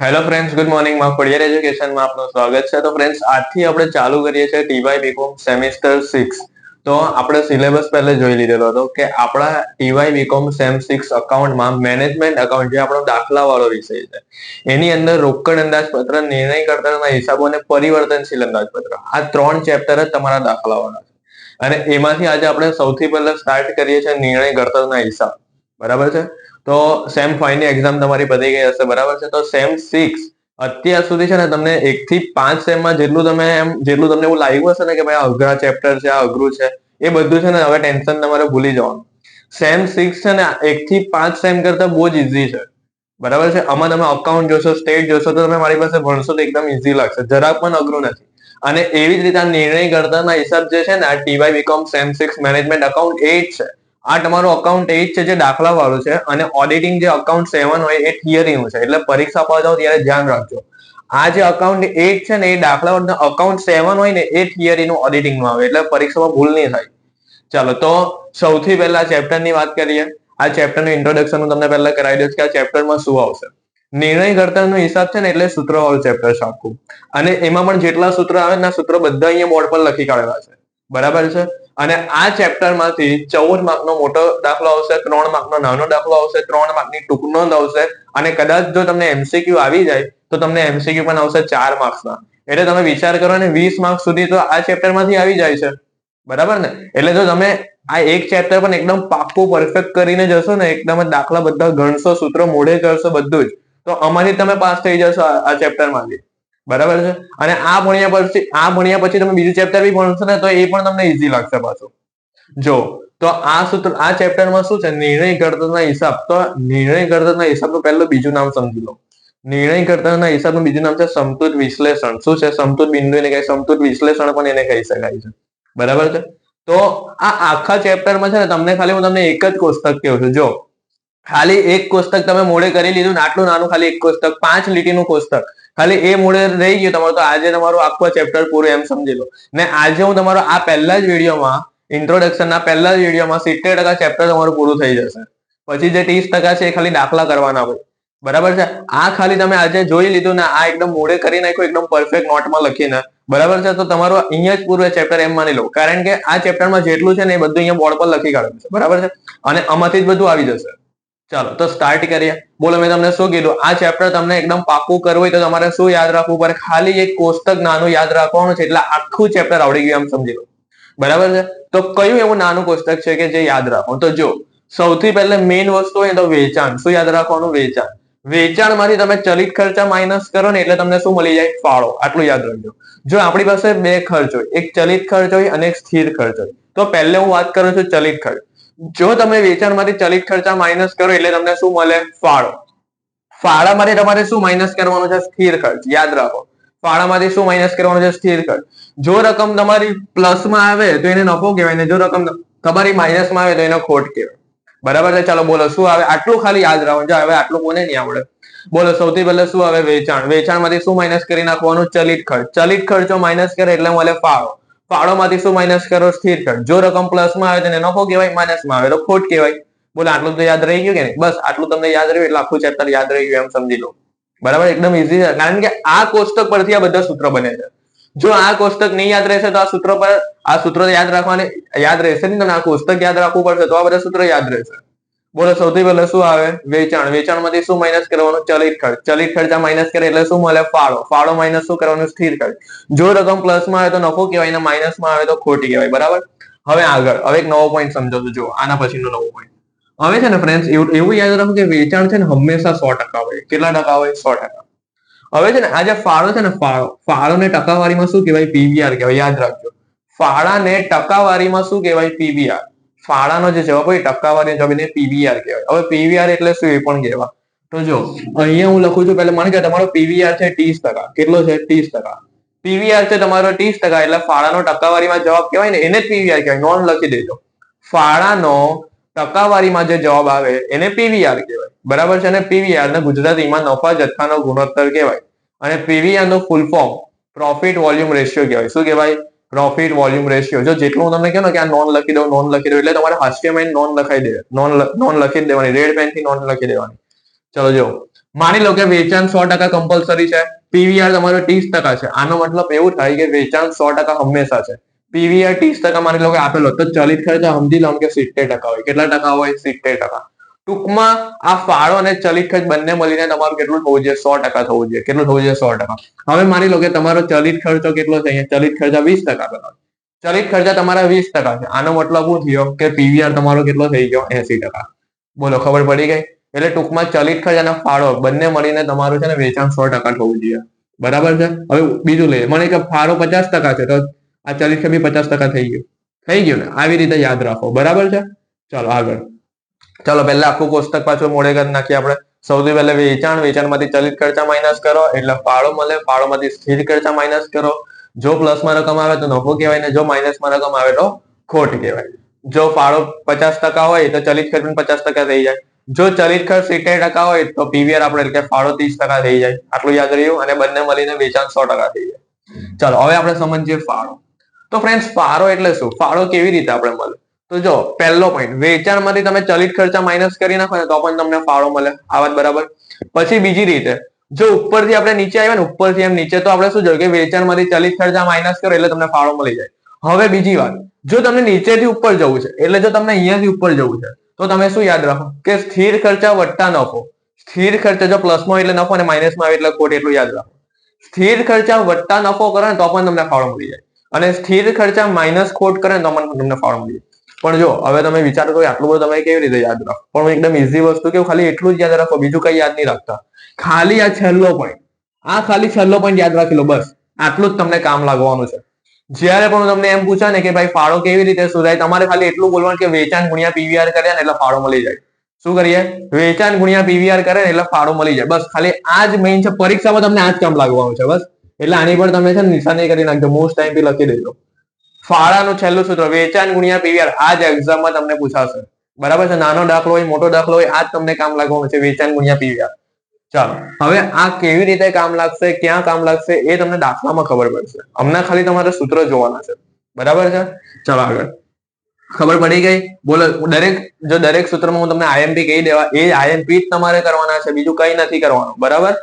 Hello friends, good morning. માં ખોડિયાર એજ્યુકેશનમાં આપનું સ્વાગત છે. તો ફ્રેન્ડ્સ, આજથી આપણે ચાલુ કરીએ છીએ ટીવાય બીકોમ સેમિસ્ટર 6. તો આપણે સિલેબસ પહેલા જોઈ લીધેલો હતો કે આપણા ટીવાય બીકોમ સેમ 6 અકાઉન્ટમાં મેનેજમેન્ટ અકાઉન્ટ, જે આપણો દાખલા વાળો વિષય છે, એની અંદર રોકડ અંદાજપત્ર, નિર્ણયકર્તાના હિસાબો અને પરિવર્તનશીલ અંદાજપત્ર, આ 3 ચેપ્ટર જ તમારા દાખલાવાળા છે. અને એમાંથી આજે આપણે સૌથી પહેલા સ્ટાર્ટ કરીએ છીએ નિર્ણયકર્તાના હિસાબ. બરાબર છે. તો સેમ 5 ની એક્ઝામ તમારી પતી ગઈ હશે. બરાબર છે. તો સેમ 6 અત્યાર સુધી છે ને, તમને 1 થી 5 સેમમાં જેટલું તમને એવું લાગ્યું હશે ને કે ભાઈ આ અઘરા ચેપ્ટર છે, આ અઘરું છે, એ બધું છે ને હવે ટેન્શન તમારે ભૂલી જવાનું. સેમ 6 છે ને 1 થી 5 સેમ કરતા બહુ જ ઈઝી છે. બરાબર છે. આમાં તમે અકાઉન્ટ જોશો, સ્ટેટ જોશો, તો તમે મારી પાસે ભણશો તો એકદમ ઈઝી લાગશે, જરાક પણ અઘરું નથી. અને એવી જ રીતે આ નિર્ણયકર્તાના હિસાબ જે છે ને, આ ટીવાય બીકોમ સેમ 6 મેનેજમેન્ટ અકાઉન્ટ 8 છે. આ તમારું અકાઉન્ટ 8 છે, જે દાખલા વાળું છે. અને ઓડિટિંગ જે અકાઉન્ટ 7 હોય એ થિયરીનું છે. એટલે પરીક્ષા આપવા જાઓ ત્યારે ધ્યાન રાખજો. આ જે અકાઉન્ટ 8 છે ને, એ દાખલા વાળું અકાઉન્ટ 7 હોય ને, એ થિયરીનું ઓડિટિંગમાં આવે. એટલે પરીક્ષામાં ભૂલ નહીં થાય. ચાલો, તો સૌથી પહેલા ચેપ્ટરની વાત કરીએ. આ ચેપ્ટરનું ઇન્ટ્રોડક્શન હું તમને પહેલા કરાવી દઉં કે આ ચેપ્ટરમાં શું આવશે. નિર્ણયકર્તાનો હિસાબ છે ને, એટલે સૂત્રવાળું ચેપ્ટર છે આખું. અને એમાં પણ જેટલા સૂત્ર આવે ને, સૂત્રો બધા અહીંયા બોર્ડ પર લખી કાઢેલા છે. બરાબર છે. અને આ ચેપ્ટરમાંથી 14 માર્કનો મોટો દાખલો આવશે, 3 માર્કનો નાનો દાખલો આવશે, 3 માર્કની ટૂંક નોંધ આવશે. અને કદાચ જો તમને એમસીક્યુ આવી જાય તો તમને એમસીક્યુ પણ આવશે 4 માર્ક્સના. એટલે તમે વિચાર કરો ને, 20 માર્ક સુધી તો આ ચેપ્ટરમાંથી આવી જાય છે. બરાબર ને? એટલે જો તમે આ એક ચેપ્ટર પણ એકદમ પાક્કું પરફેક્ટ કરીને જશો ને, એકદમ દાખલા બધા ગણશો, સૂત્રો મોઢે કરશો, બધું જ, તો આમાંથી તમે પાસ થઈ જશો આ ચેપ્ટરમાંથી. બરાબર છે. અને આ ભણ્યા પછી તમે બીજું ચેપ્ટર બી ભણશો ને, તો એ પણ તમને ઈઝી લાગશે પાછું. જો તો આ ચેપ્ટરમાં શું છે, નિર્ણયકર્તાના હિસાબ. તો નિર્ણયકર્તાના હિસાબનું પહેલું બીજું નામ સમજી લો. નિર્ણયકર્તાના હિસાબનું બીજું નામ છે સમતુત વિશ્લેષણ. શું છે? સમતુત બિંદુ એને કહે, સમતુત વિશ્લેષણ પણ એને કહી શકાય છે. બરાબર છે. તો આ આખા ચેપ્ટરમાં છે ને, હું તમને એક જ કોષ્ટક કહું છું. જો ખાલી એક કોષ્ટક તમે મોડે કરી લીધું ને, આટલું નાનું ખાલી એક કોષ્ટક, 5 લીટીનું કોષ્ટક, ખાલી એ મોડે રહી ગયું તમારું, તો આજે તમારું આખું ચેપ્ટર પૂરું એમ સમજી લો. ને આજે હું તમારો આ પહેલા જ વિડીયોમાં, ઇન્ટ્રોડક્શનના પહેલા જ વિડીયોમાં 70% ચેપ્ટર તમારું પૂરું થઈ જશે. પછી જે 30% છે એ ખાલી દાખલા કરવાના હોય. બરાબર છે. આ ખાલી તમે આજે જોઈ લીધું ને, આ એકદમ મોડે કરી નાખ્યું, એકદમ પરફેક્ટ નોટમાં લખીને. બરાબર છે. તો તમારું અહીંયા જ પૂરું ચેપ્ટર એમ માની લો. કારણ કે આ ચેપ્ટરમાં જેટલું છે ને, એ બધું અહીંયા બોર્ડ પર લખી કાઢેલું છે. બરાબર છે. અને આમાંથી જ બધું આવી જશે. ચાલો, તો સ્ટાર્ટ કરીએ. બોલો, મેં તમને શું કીધું? આ ચેપ્ટર તમને એકદમ પાક્કું કરવું હોય તો તમારે શું યાદ રાખવું પડે? ખાલી એક કોષ્ટક નાનું યાદ રાખવાનું છે, એટલે આખું ચેપ્ટર આવડી ગયું એમ સમજી લો. બરાબર છે. તો કયું એવું નાનું કોષ્ટક છે કે જે યાદ રાખો? તો જો સૌથી પહેલા મેઇન વસ્તુ હોય તો વેચાણ. શું યાદ રાખવાનું? વેચાણ. વેચાણમાંથી તમે ચલિત ખર્ચા માઇનસ કરો ને, એટલે તમને શું મળી જાય? ફાળો. આટલું યાદ રાખજો. જો આપણી પાસે બે ખર્ચ હોય, એક ચલિત ખર્ચ હોય અને એક સ્થિર ખર્ચ હોય, તો પહેલે હું વાત કરું છું ચલિત ખર્ચ. જો તમે વેચાણમાંથી ચલિત ખર્ચા માઇનસ કરો એટલે તમને શું મળે? ફાળો. ફાળામાંથી તમારે શું માઇનસ કરવાનું છે? સ્થિર ખર્ચ. યાદ રાખો, ફાળામાંથી શું માઇનસ કરવાનું છે? સ્થિર ખર્ચ. જો રકમ તમારી પ્લસમાં આવે તો એને નફો કહેવાય, ને જો રકમ તમારી માઇનસમાં આવે તો એને ખોટ કહેવાય. બરાબર છે. ચાલો બોલો, શું આવે? આટલું ખાલી યાદ રાખો. જો હવે આટલું કોને નહીં આવડે? બોલો, સૌથી પહેલા શું આવે? વેચાણ. વેચાણમાંથી શું માઇનસ કરી નાખવાનું? ચલિત ખર્ચ. ચલિત ખર્ચો માઇનસ કરે એટલે મળે ફાળો. ફાળોમાંથી શું માઇનસ કરો? સ્થિર ખર્ચ. જો રકમ પ્લસમાં આવે તો એને નફો કહેવાય, માઇનસમાં આવે તો ખોટ કહેવાય. બોલો, આટલું તો યાદ રહી ગયું કે નહીં? બસ આટલું તમને યાદ રહ્યું એટલે આખું ચેપ્ટર યાદ રહી ગયું એમ સમજી લો. બરાબર? એકદમ ઈઝી છે, કારણ કે આ કોષ્ટક પરથી આ બધા સૂત્રો બને છે. જો આ કોષ્ટક નહીં યાદ રહેશે તો આ સૂત્રો યાદ રહેશે નહીં. તમે આ કોષ્ટક યાદ રાખવું પડશે તો આ બધા સૂત્રો યાદ રહેશે. બોલો, સૌથી પહેલા શું આવે? વેચાણ. વેચાણમાંથી શું માઇનસ કરવાનું? ચલિત ખર્ચ. ચલિત ખર્ચા માઇનસ કરે એટલે શું મળે? ફાળો. ફાળો માઇનસ શું કરવાનું? સ્થિર ખર્ચ. જો રકમ પ્લસમાં આવે તો નફો કહેવાય, ને માઇનસમાં આવે તો ખોટી કહેવાય. બરાબર? હવે આગળ એક નવો પોઈન્ટ સમજો. જો આના પછીનો નવો પોઈન્ટ હવે છે ને ફ્રેન્ડ્સ, એવું યાદ રાખો કે વેચાણ છે ને હંમેશા 100% હોય. કેટલા ટકા હોય? 100%. હવે છે ને આ જે ફાળો છે ને, ફાળોને ટકાવારીમાં શું કહેવાય? પીવીઆર કહેવાય. યાદ રાખજો, ફાળાને ટકાવારીમાં શું કહેવાય? પીવીઆર. ફાળાનો જે જવાબ હોય ટકાવારી જવાબ એને પીવીઆર કહેવાય. હવે પીવીઆર એટલે શું એ પણ કહેવાય. તો જો અહીંયા હું લખું છું, પહેલા માની કે તમારો પીવીઆર છે 30%. કેટલો છે? 30%. પીવીઆર છે તમારો 30%, એટલે ફાળાનો ટકાવારીમાં જવાબ કહેવાય ને, એને જ પીવીઆર કહેવાય. નોંધ લખી દેજો, ફાળાનો ટકાવારીમાં જે જવાબ આવે એને પીવીઆર કહેવાય. બરાબર છે. અને પીવીઆર ને ગુજરાતીમાં નફા જથ્થાનો ગુણોત્તર કહેવાય. અને પીવીઆર નું full form profit volume ratio કહેવાય. શું કહેવાય? Profit volume ratio. જો જેટલું હું તમને કહું ને કે આ નોંધ લખી દઉં, એટલે તમારે હાસ્યમાં નોંધ લખાઈ દે, નોંધ લખી દેવાની, રેડ પેન થી નોંધ લખી દેવાની. ચલો જો માની લો કે વેચાણ 100% કમ્પલસરી છે, પીવીઆર તમારો 30% છે. આનો મતલબ એવું થાય કે વેચાણ 100% હંમેશા છે, પીવીઆર 30% માની લો કે આપેલો, તો ચલિત ખર્ચ સમજી લો કે 70% હોય. કેટલા ટકા હોય? 70%. ટૂંકમાં આ ફાળો અને ચલિત ખર્ચ બંને મળીને તમારું કેટલું થવું જોઈએ? 100% થવું જોઈએ. કેટલું થવું જોઈએ? 100%. હવે માની લો કે તમારો ચલિત ખર્ચો કેટલો છે? અહીંયા ચલિત ખર્ચ 20%. ચલિત ખર્ચા તમારા 20% છે. આનો મતલબ શું થયો કે પીવીઆર તમારો કેટલો થઈ ગયો? 80%. બોલો, ખબર પડી ગઈ? એટલે ટૂંકમાં ચલિત ખર્ચ અને ફાળો બંને મળીને તમારું છે ને વેચાણ 100% થવું જોઈએ. બરાબર છે. હવે બીજું લઈએ, મને કે ફાળો 50% છે, તો આ ચલિત ખર્ચ બી 50% થઈ ગયું. થઈ ગયું ને? આવી રીતે યાદ રાખો. બરાબર છે. ચાલો આગળ. ચાલો પહેલા આખું કોષ્ટક પાછું મોડે કરી નાખીએ આપણે. સૌથી પહેલા વેચાણ, વેચાણમાંથી ચલિત ખર્ચા માઇનસ કરો એટલે ફાળો મળે, ફાળોમાંથી સ્થિર ખર્ચા માઇનસ કરો. જો પ્લસમાં રકમ આવે તો નફો કહેવાય ને જો માઇનસમાં રકમ આવે તો ખોટ કહેવાય. જો ફાળો 50% હોય તો ચલિત ખર્ચ પણ 50% થઈ જાય. જો ચલિત ખર્ચ 70% હોય તો પીવીઆર આપણે એટલે કે ફાળો 30% થઈ જાય. આટલું યાદ રહ્યું? અને બંને મળીને વેચાણ 100% થઈ જાય. ચાલો હવે આપણે સમજીએ ફાળો. તો ફ્રેન્ડ્સ, ફાળો એટલે શું? ફાળો કેવી રીતે આપણે મળે? તો જો પહેલો પોઈન્ટ, વેચાણમાંથી તમે ચલિત ખર્ચા માઇનસ કરી નાખો ને તો પણ તમને ફાળો મળે. આ વાત બરાબર. પછી બીજી રીતે, જો ઉપરથી આપણે નીચે આવ્યા ને, ઉપરથી એમ નીચે, તો આપણે શું જોયું કે વેચાણમાંથી ચલિત ખર્ચા માઇનસ કરો એટલે તમને ફાળો મળી જાય. હવે બીજી વાત, જો તમને નીચેથી ઉપર જવું છે, એટલે જો તમને અહીંયાથી ઉપર જવું છે તો તમે શું યાદ રાખો કે સ્થિર ખર્ચા વત્તા નફો. સ્થિર ખર્ચા જો પ્લસમાં એટલે નફો અને માઇનસમાં આવે એટલે ખોટ, એટલું યાદ રાખો. સ્થિર ખર્ચા વત્તા નફો કરે ને તો પણ તમને ફાળો મળી જાય, અને સ્થિર ખર્ચા માઇનસ ખોટ કરે ને તો પણ તમને ફાળો મળી જાય. પણ જો હવે તમે વિચાર કરો આટલું બધું તમે કેવી રીતે યાદ રાખો, પણ એકદમ ઈઝી વસ્તુ કે ખાલી એટલું જ યાદ રાખો, બીજું કઈ યાદ નહીં રાખતા. ખાલી આ છેલ્લો પોઈન્ટ, આ ખાલી છેલ્લો પોઈન્ટ યાદ રાખી લો, બસ આટલું જ તમને કામ લાગવાનું છે. જ્યારે પણ તમને એમ પૂછે ને કે ભાઈ ફાળો કેવી રીતે શોધાય, તમારે ખાલી એટલું બોલવાનું કે વેચાણ ગુણ્યા પીવીઆર કરે ને એટલે ફાળો મળી જાય. શું કરીએ? વેચાણ ગુણ્યા પીવીઆર કરે ને એટલે ફાળો મળી જાય. બસ ખાલી આ જ મેઇન છે. પરીક્ષામાં તમને આ જ કામ લાગવાનું છે બસ. એટલે આની પર તમે છે ને નિશાની કરી નાખજો, મોસ્ટ ટાઈમ બી લખી દેજો. ફાળાનું છેલ્લું સૂત્ર વેચાણ ગુણ્યા પીવીઆર, આ જ એક્ઝામમાં તમને પૂછાશે. બરાબર છે. નાનો દાખલો હોય, મોટો દાખલો હોય, આ જ તમને કામ લાગવાનું છે, વેચાણ ગુણ્યા પીવીઆર. ચાલો હવે આ કેવી રીતે કામ લાગશે, ક્યાં કામ લાગશે, એ તમને દાખલામાં ખબર પડશે. હમણાં ખાલી તમારે સૂત્ર જોવાના છે. બરાબર છે. ચાલો આગળ. ખબર પડી ગઈ? બોલો. દરેક સૂત્રમાં હું તમને આઈએમપી કહી દેવા, એ આઈએમપી જ તમારે કરવાના છે, બીજું કઈ નથી કરવાનું. બરાબર.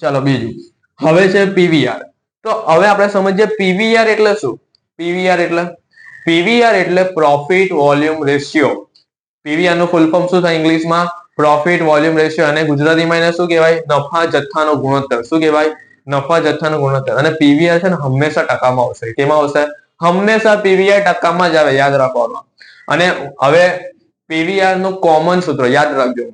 ચાલો બીજું, હવે છે પીવીઆર. તો હવે આપણે સમજીએ પીવીઆર એટલે શું. પીવીઆર એટલે પ્રોફિટ વોલ્યુમ રેશિયો. પીવીઆર નું ફૂલ ફોર્મ શું થાય ઇંગ્લિશમાં? Profit volume ratio. અને ગુજરાતીમાં એને શું કહેવાય? નફા જથ્થાનો ગુણોત્તર. શું કહેવાય? નફા જથ્થાનો ગુણોત્તર. અને પીવીઆર છે ને હંમેશા ટકામાં આવશે. કેમાં આવશે? હંમેશા પીવીઆર ટકામાં જ આવે, યાદ રાખવાનું. અને હવે પીવીઆર નું કોમન સૂત્ર યાદ રાખજો.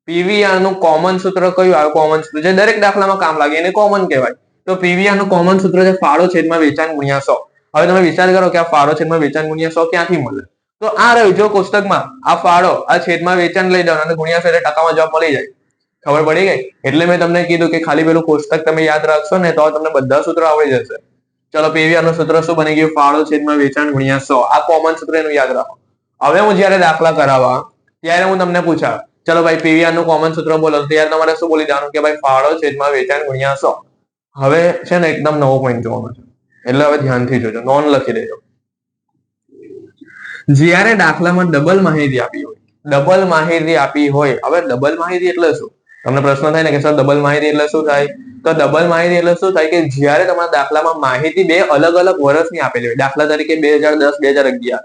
પીવીઆર નું કોમન સૂત્ર કયું આવે? કોમન સૂત્ર જે દરેક દાખલામાં કામ લાગે એને કોમન કહેવાય. તો પીવીઆર નું કોમન સૂત્ર છે ફાળો છેદમાં વેચાણ ગુણ્યા 100. હવે તમે વિચાર કરો કે આ ફાળો છેદમાં વેચાણ ગુણ્યા 100 ક્યાંથી મળે? તો આ રહ્યું જો કોષ્ટકમાં, આ ફાળો, આ છેદમાં વેચાણ લઈ દેવાનું અને ગુણ્યા 100 એટલે ટકામાં જવાબ મળી જાય. ખબર પડી ગઈ? એટલે મેં તમને કીધું કે ખાલી પેલું કોષ્ટક તમે યાદ રાખશો ને તો તમને બધા સૂત્રો આવડી જશે. ચલો પીવીઆર નું સૂત્ર શું બની ગયું? ફાળો છેદમાં વેચાણ ગુણ્યા 100. આ કોમન સૂત્ર એનું યાદ રાખો. હવે હું જયારે દાખલા કરાવવા ત્યારે હું તમને પૂછા, ચલો ભાઈ પીવીઆર નું કોમન સૂત્ર બોલો, ત્યારે તમારે શું બોલી દેવાનું કે ભાઈ ફાળો છેદમાં વેચાણ ગુણ્યા 100. હવે છે ને એકદમ નવો પોઈન્ટ જોવાનો છે, એટલે હવે ધ્યાનથી જોજો, નોંધ લખી દેજો. જ્યારે દાખલામાં ડબલ માહિતી આપી હોય, ડબલ માહિતી આપી હોય, હવે ડબલ માહિતી એટલે શું? તમને પ્રશ્ન થાય ને કે સર ડબલ માહિતી એટલે શું થાય? તો ડબલ માહિતી એટલે શું થાય કે જ્યારે તમારા દાખલામાં માહિતી બે અલગ અલગ વર્ષની આપેલી હોય, દાખલા તરીકે 2010 2011,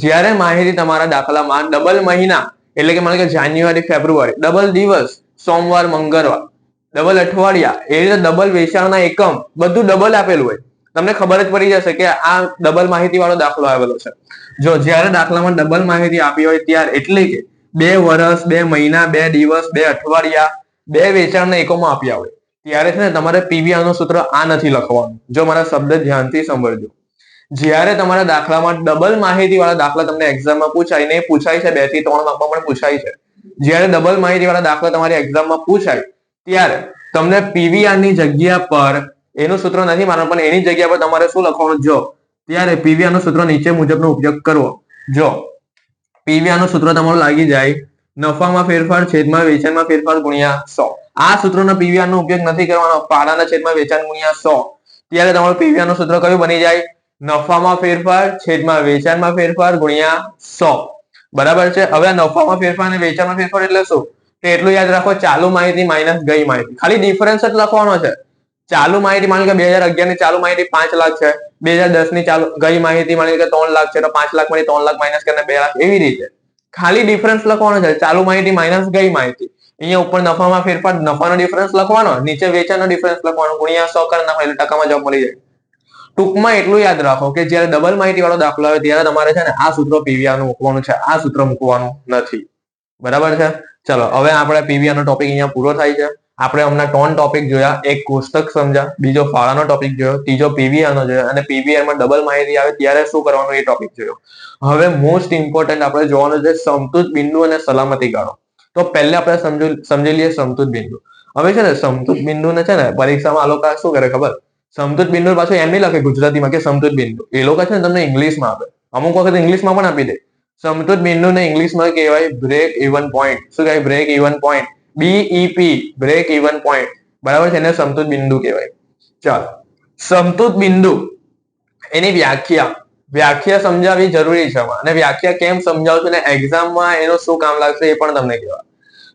જ્યારે માહિતી તમારા દાખલામાં ડબલ મહિના એટલે કે માનો કે જાન્યુઆરી ફેબ્રુઆરી, ડબલ દિવસ સોમવાર મંગળવાર, ડબલ અઠવાડિયા, એ રીતે ડબલ વેચાણના એકમ બધું ડબલ આપેલું હોય, તમને ખબર જ પડી જશે કે આ ડબલ માહિતી વાળો દાખલો આવેલો છે. જો જ્યારે દાખલામાં ડબલ માહિતી આપી હોય ત્યારે, એટલે કે 2 વર્ષ 2 મહિના 2 દિવસ 2 અઠવાડિયા 2 વેચાણના એકમો આપ્યા હોય, ત્યારે છે ને તમારે પીવીઆર નું સૂત્ર આ નથી લખવાનું. જો મારા શબ્દ ધ્યાનથી સાંભળજો. જ્યારે તમારા દાખલામાં ડબલ માહિતી વાળા દાખલા તમને એક્ઝામમાં પૂછાય, ને પૂછાય છે 2 થી 3 માર્કમાં પણ પૂછાય છે, જ્યારે ડબલ માહિતી વાળા દાખલા તમારી એક્ઝામમાં પૂછાય ત્યારે તમને પીવીઆર ની જગ્યા પર એનું સૂત્ર નથી માનવાનું, પણ એની જગ્યા પર તમારે શું લખવાનું? જો ત્યારે પીવીઆર નું સૂત્ર નીચે મુજબનો ઉપયોગ કરવો. જો પીવીઆર નું સૂત્ર તમારું લાગી જાય નફામાં ફેરફાર છેદમાં વેચાણમાં ફેરફાર ગુણ્યા 100. આ સૂત્રનો પીવીઆર નો ઉપયોગ નથી કરવાનો. ફાળાના છેદમાં વેચાણ ગુણ્યા 100, ત્યારે તમારું પીવીઆર નું સૂત્ર કયું બની જાય? નફામાં ફેરફાર છેદમાં વેચાણમાં ફેરફાર ગુણ્યા 100. બરાબર છે. હવે નફામાં ફેરફાર અને વેચાણમાં ફેરફાર એટલે શું? તો એટલું યાદ રાખો, ચાલુ માહિતી માઇનસ ગઈ માહિતી, ખાલી ડિફરન્સ જ લખવાનો છે. ચાલુ માહિતી માની કે 2011 ની ચાલુ માહિતી 5 લાખ છે, 2010 ની ચાલુ ગઈ માહિતી માની કે 3 લાખ છે, તો 5 લાખ માંથી 3 લાખ માઇનસ કરીને 2 લાખ, એવી રીતે ખાલી ડિફરન્સ લખવાનો છે. ચાલુ માહિતી માઇનસ ગઈ માહિતી, અહીંયા ઉપર નફામાં ફેરફાર, નફાનો ડિફરન્સ લખવાનો, નીચે વેચાણનો ડિફરન્સ લખવાનો, ગુણ્યા 100 કરી નાખો એટલે ટકામાં જવાબ મળી જાય. ટૂંકમાં એટલું યાદ રાખો કે જ્યારે ડબલ માહિતી વાળો દાખલો આવે ત્યારે તમારે છે ને આ સૂત્ર પીવીઆર નું મૂકવાનું છે, આ સૂત્ર મૂકવાનું નથી. બરાબર છે. ચલો હવે આપણે પીવીઆર નો ટોપિક અહીંયા પૂરો થાય છે. આપણે હમણાં 3 ટોપિક જોયા, એક કોષ્ટક સમજ્યા, બીજો ફાળાનો ટોપિક જોયો, ત્રીજો પીવીઆર નો જોયો, અને પીવીઆર માં ડબલ માહિતી આવે ત્યારે શું કરવાનું એ ટોપિક જોયો. હવે મોસ્ટ ઇમ્પોર્ટન્ટ આપણે જોવાનું છે સમતુત બિંદુ અને સલામતી ગાળો. તો પહેલા આપણે સમજી લઈએ સમતુત બિંદુ. હવે છે ને સમતુત બિંદુને છે ને પરીક્ષામાં આ લોકો શું કરે ખબર? સમતુત બિંદુ પાછું એમ નહીં લખે ગુજરાતીમાં કે સમતુત બિંદુ, એ લોકો છે ને તમને ઇંગ્લિશમાં આપે, અમુક વખત ઇંગ્લિશમાં પણ આપી દે. સમતુત બિંદુને ઇંગ્લિશમાં કહેવાય બ્રેક ઇવન પોઈન્ટ. શું કહેવાય? Break even point, BEP, break even point. બરાબર છે, એને સમતુત બિંદુ કહેવાય. ચાલો, સમતુત બિંદુ એની વ્યાખ્યા સમજાવવી જરૂરી છે, અને વ્યાખ્યા કેમ સમજાવશું ને એક્ઝામમાં એનું શું કામ લાગશે એ પણ તમને કહેવા.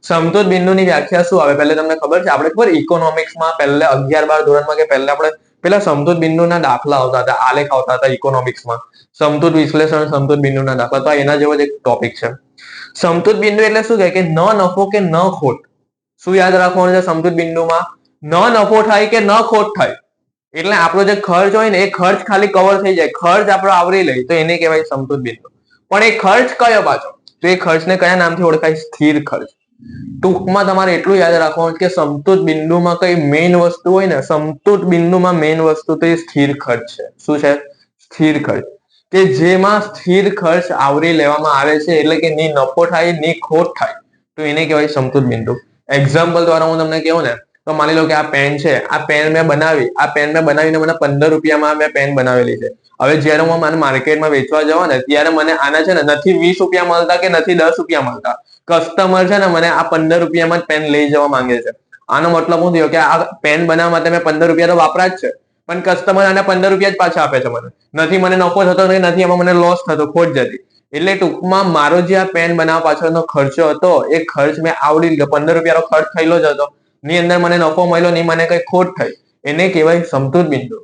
સમતુત બિંદુની વ્યાખ્યા શું આવે પહેલા તમને ખબર છે? આપણે ખબર ઇકોનોમિક્સમાં પહેલા 11-12 ધોરણમાં કે પહેલા આપણે પેલા સમતુત બિંદુના દાખલા આવતા હતા, આલેખ આવતા હતા ઇકોનોમિક્સમાં, સમતુત વિશ્લેષણ, સમતુત બિંદુના દાખલા. તો એના જેવો જ એક ટોપિક છે. સમતુત બિંદુ એટલે શું કહે કે ન નફો કે ન ખોટ. શું યાદ રાખવાનું છે સમતુત બિંદુમાં? ન નફો થાય કે ન ખોટ થાય. એટલે આપણો જે ખર્ચ હોય ને એ ખર્ચ ખાલી કવર થઈ જાય, ખર્ચ આપણો આવરી લે, તો એને કહેવાય સમતુત બિંદુ. પણ એ ખર્ચ કયો પાછો? તો એ ખર્ચને કયા નામથી ઓળખાય? સ્થિર ખર્ચ. ટૂંકમાં તમારે એટલું યાદ રાખવાનું કે સમતુત બિંદુમાં કઈ મેઇન વસ્તુ હોય ને, સમતુત બિંદુમાં મેઇન વસ્તુ તો એ સ્થિર ખર્ચ છે. શું છે? સ્થિર ખર્ચ. કે જેમાં સ્થિર ખર્ચ આવરી લેવામાં આવે છે, એટલે કે ની નફો થાય ની ખોટ થાય, તો એને કહેવાય સમતુત બિંદુ. એક્ઝામ્પલ દ્વારા હું તમને કહું ને, તો માની લો કે આ પેન છે, આ પેન મેં બનાવીને મને 15 રૂપિયામાં મેં પેન બનાવેલી છે. હવે જયારે હું મને માર્કેટમાં વેચવા જવા ને ત્યારે મને આના છે ને નથી 20 રૂપિયા મળતા કે નથી 10 રૂપિયા મળતા. કસ્ટમર છે ને મને આ 15 રૂપિયામાં જ પેન લઈ જવા માંગે છે. આનો મતલબ શું થયો કે આ પેન બનાવવા માટે મેં 15 રૂપિયા તો વાપરા જ છે, પણ કસ્ટમર આને 15 રૂપિયા જ પાછા આપે છે મને. મને નફો થતો નથી, એમાં મને લોસ થતો, ખોટ જતી. એટલે ટૂંકમાં મારો જે આ પેન બનાવવા પાછળનો ખર્ચો હતો એ ખર્ચ મેં આવડી લીધો. 15 રૂપિયાનો ખર્ચ થયેલો જ હતો, ની અંદર મને નફો મળ્યો નહીં, મને કઈ ખોટ થઈ. એને કહેવાય સમતુત બિંદુ.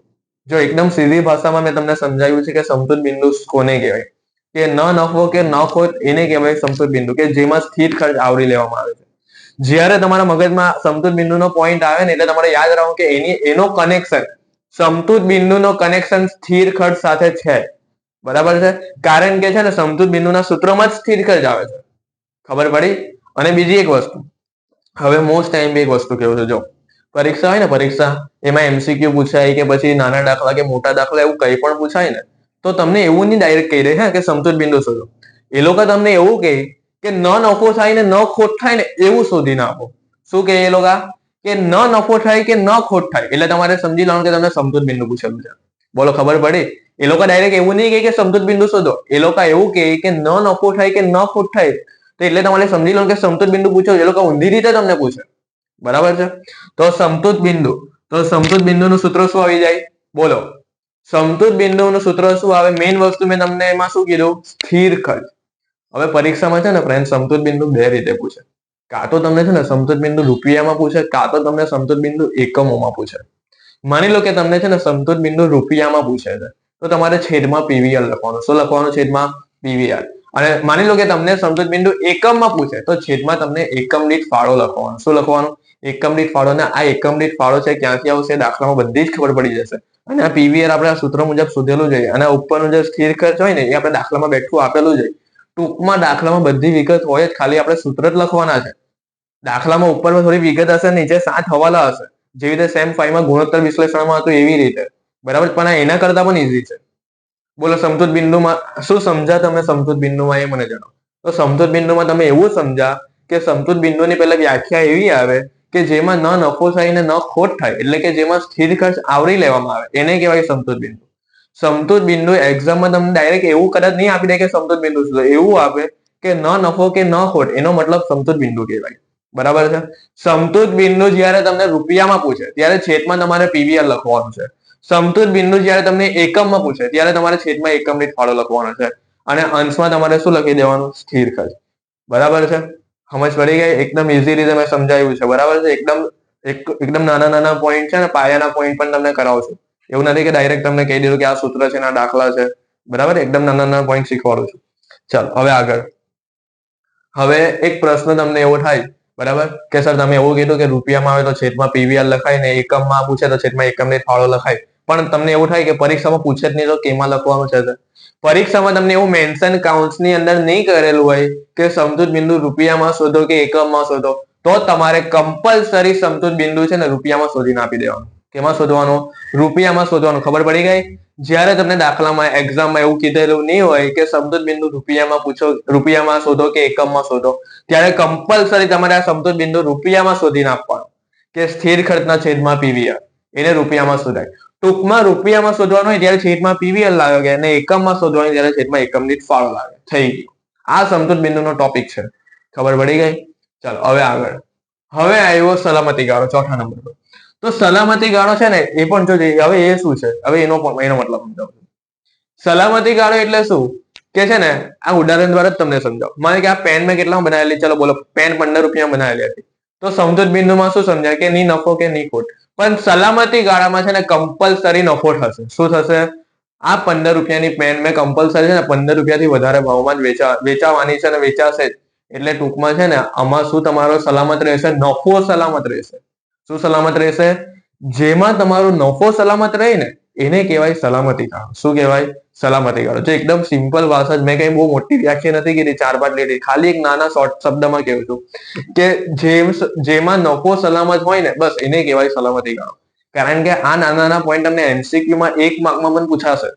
જો એકદમ સીધી ભાષામાં મેં તમને સમજાવ્યું છે કે સમતુત બિંદુ કોને કહેવાય, કે ન નફો કે ન ખોટ, એને કહેવાય સમતુત બિંદુ, કે જેમાં સ્થિર ખર્ચ આવરી લેવામાં આવે છે. જ્યારે તમારા મગજમાં સમતુત બિંદુનો પોઈન્ટ આવે ને એટલે તમારે યાદ રાખો કે એનો કનેક્શન, સમતુત બિંદુનો કનેક્શન સ્થિર ખર્ચ સાથે છે. બરાબર છે? કારણ કે છે ને સમતુત બિંદુના સૂત્રમાં જ સ્થિર ખર્ચ આવે છે. ખબર પડી? અને બીજી એક વસ્તુ, હવે મોસ્ટ ટાઈમ એક વસ્તુ કેવું છે, જો પરીક્ષા હોય ને, પરીક્ષા એમાં એમસીક્યુ પૂછાય કે પછી નાના દાખલા કે મોટા દાખલા એવું કંઈ પણ પૂછાય ને, તો તમને એવું નહીં ડાયરેક્ટ કહી દે હે કે સમતુત બિંદુ શોધો. એ લોકો તમને એવું કહે કે ન નફો થાય ને ન ખોટ થાય ને એવું શોધીને આપો. શું કહે એ લોકો? કે ન નફો થાય કે ન ખોટ થાય, એટલે તમારે સમજી લેવાનું કે તમને સમતુત બિંદુ પૂછેલું છે. બોલો, ખબર પડી? એ લોકો ડાયરેક્ટ એવું નહીં કહે કે સમતુત બિંદુ શોધો, એ લોકો એવું કહે કે ન નફો થાય કે ન ખોટ થાય, તો એટલે તમારે સમજી લો કે સમતુત બિંદુ પૂછો. એ લોકો ઊંધી રીતે તમને પૂછે. બરાબર છે? તો સમતુત બિંદુ, તો સમતુત બિંદુનું સૂત્ર શું આવી જાય? બોલો, સમતુત બિંદુનું સૂત્ર શું આવે? મેઇન વસ્તુ મેં તમને એમાં શું કીધું? સ્થિર ખર્ચ. હવે પરીક્ષામાં છે ને ફ્રેન્ડ સમતુત બિંદુ બે રીતે પૂછે. કાં તો તમને છે ને સમતુત બિંદુ રૂપિયામાં પૂછે, કાં તો તમને સમતુત બિંદુ એકમોમાં પૂછે. માની લો કે તમને છે ને સમતુત બિંદુ રૂપિયામાં પૂછે છે, તો તમારે છેદમાં પીવીઆર લખવાનું. શું લખવાનું? છેદમાં પીવીઆર. અને માની લો કે તમને સમતુત બિંદુ એકમમાં પૂછે, તો છેદમાં તમને એકમ દીઠ ફાળો લખવાનો. શું લખવાનું? એકમ દીઠ ફાળો. ને આ એકમ દીઠ ફાળો છે ક્યાંથી આવશે દાખલામાં બધી જ ખબર પડી જશે. અને આ પીવીઆર આપણે આ સૂત્ર મુજબ શોધેલું છે, અને ઉપરનું જે સ્થિર ખર્ચ હોય ને એ આપણે દાખલામાં બેઠું આપેલું છે. ટૂંકમાં દાખલામાં બધી વિગત હોય જ, ખાલી આપણે સૂત્ર જ લખવાના છે. દાખલામાં ઉપરમાં થોડી વિગત હશે, નીચે 7 હવાલા હશે, જેવી રીતે સેમ 5 માં ગુણોત્તર વિશ્લેષણમાં હતું એવી રીતે. બરાબર? પણ આ એના કરતા પણ ઈઝી છે. બોલો, સમતુત બિંદુમાં શું સમજા તમે? સમતુત બિંદુમાં એ મને જણાવો. તો સમતુત બિંદુમાં તમે એવું સમજા કે સમતુત બિંદુની પહેલા વ્યાખ્યા એવી આવે કે જેમાં ન નફો થાય ને ન ખોટ થાય, એટલે કે જેમાં સ્થિર ખર્ચ આવરી લેવામાં આવે, એને કહેવાય સમતુત બિંદુ. સમતુત બિંદુ એક્ઝામમાં તમને ડાયરેક્ટ એવું કદાચ નહીં આપી દે કે સમતુત બિંદુ શું, એવું આપે કે ન નફો કે ન ખોટ, એનો મતલબ સમતુત બિંદુ કહેવાય. બરાબર છે? સમતુત બિંદુ જ્યારે તમને રૂપિયામાં પૂછે ત્યારે છેદમાં તમારે પીવીઆર લખવાનું છે. સમતુત બિંદુ જ્યારે તમને એકમમાં પૂછે ત્યારે તમારે છેદમાં એકમ દીઠ ફાળો લખવાનો છે, અને અંશમાં તમારે શું લખી દેવાનું? સ્થિર ખર્ચ. બરાબર છે? સમજ પડી ગઈ? એકદમ ઇઝી રીતે મેં સમજાવ્યું છે, બરાબર છે? એકદમ નાના નાના પોઈન્ટ છે ને, પાયાના પોઈન્ટ પણ તમને કરાવું છું. એવું નથી કે ડાયરેક્ટ તમને કહી દીધું કે આ સૂત્ર છે ને આ દાખલા છે, બરાબર? એકદમ નાના નાના પોઈન્ટ શીખવાડું છું. ચાલો હવે આગળ. હવે એક પ્રશ્ન તમને એવો થાય, બરાબર, કે સર તમે એવું કીધું કે રૂપિયામાં આવે તો છેદમાં પીવીઆર લખાય ને એકમમાં પૂછે તો છેદમાં એકમ દીઠ ફાળો લખાય. પણ તમને એવું થાય કે પરીક્ષામાં પૂછે જ નહીં તો કેમાં લખવાનું છે? પરીક્ષામાં તમને એવું મેન્શન કાઉન્ટ્સની અંદર નહીં કરેલું હોય કે સમતૂર બિંદુ રૂપિયામાં શોધો કે એકમમાં શોધો, તો તમારે કમ્પલસરી સમતૂર બિંદુ છે ને રૂપિયામાં શોધીને આપી દેવાનું. કેમાં શોધવાનું? રૂપિયામાં શોધવાનું. ખબર પડી ગઈ? જ્યારે તમને દાખલામાં એક્ઝામમાં એવું કીધેલું નહીં હોય કે સમતૂર બિંદુ રૂપિયામાં પૂછો, રૂપિયામાં શોધો કે એકમમાં શોધો, ત્યારે કમ્પલસરી તમારે આ સમતૂર બિંદુ રૂપિયામાં શોધીને આપવાનું કે સ્થિર ખર્ચના છેદમાં પીવીઆર, એને રૂપિયામાં શોધાય. ટૂંકમાં રૂપિયામાં શોધવાનું હોય ત્યારે છેદમાં પીવીઆર લાગે અને એકમમાં શોધવાનું ત્યારે છેદમાં એકમ દીઠ ફાળો લાગે. થઈ ગયું. આ સમતૂર બિંદુનો ટોપિક છે. ખબર પડી ગઈ? ચાલો હવે આગળ. હવે આવ્યો સલામતી ગાળો, ચોથા નંબર પર. તો સલામતી ગાળો છે ને એ પણ જોજે. હવે એ શું છે? હવે એનો મતલબ સમજાવું. સલામતી ગાળો એટલે શું કે છે ને, આ ઉદાહરણ દ્વારા જ તમને સમજાવું. માને કે આ પેન મેં કેટલા બનાવેલી, ચલો બોલો, પેન 15 રૂપિયા બનાવેલી હતી. તો સમતૂર બિંદુમાં શું સમજાય કે ની નફો કે ની ખોટ. પણ સલામતી ગાળામાં છે ને કમ્પલસરી નફો થશે. શું થશે? આ 15 રૂપિયાની પેન મેં કમ્પલસરી છે ને 15 રૂપિયાથી વધારે ભાવમાં જ વેચાવાની છે અને વેચાશે જ. એટલે ટૂંકમાં છે ને આમાં શું તમારો સલામત રહેશે? નફો સલામત રહેશે. શું સલામત રહેશે? જેમાં તમારો નફો સલામત રહે ને એને કહેવાય સલામતી ગાળો. શું કહેવાય? સલામતી ગાળો. જો એકદમ સિમ્પલ ભાષા, મેં કઈ બહુ મોટી વ્યાખ્યા નથી કીધી, 4-5 લીટી, ખાલી એક નાના શોર્ટ શબ્દમાં કહું છું કે જેમાં નફો સલામત હોય ને બસ એને કહેવાય સલામતી ગાળો. કારણ કે આ નાના નાના પોઈન્ટ તમને MCQ માં 1 માર્કમાં પણ પૂછાશે,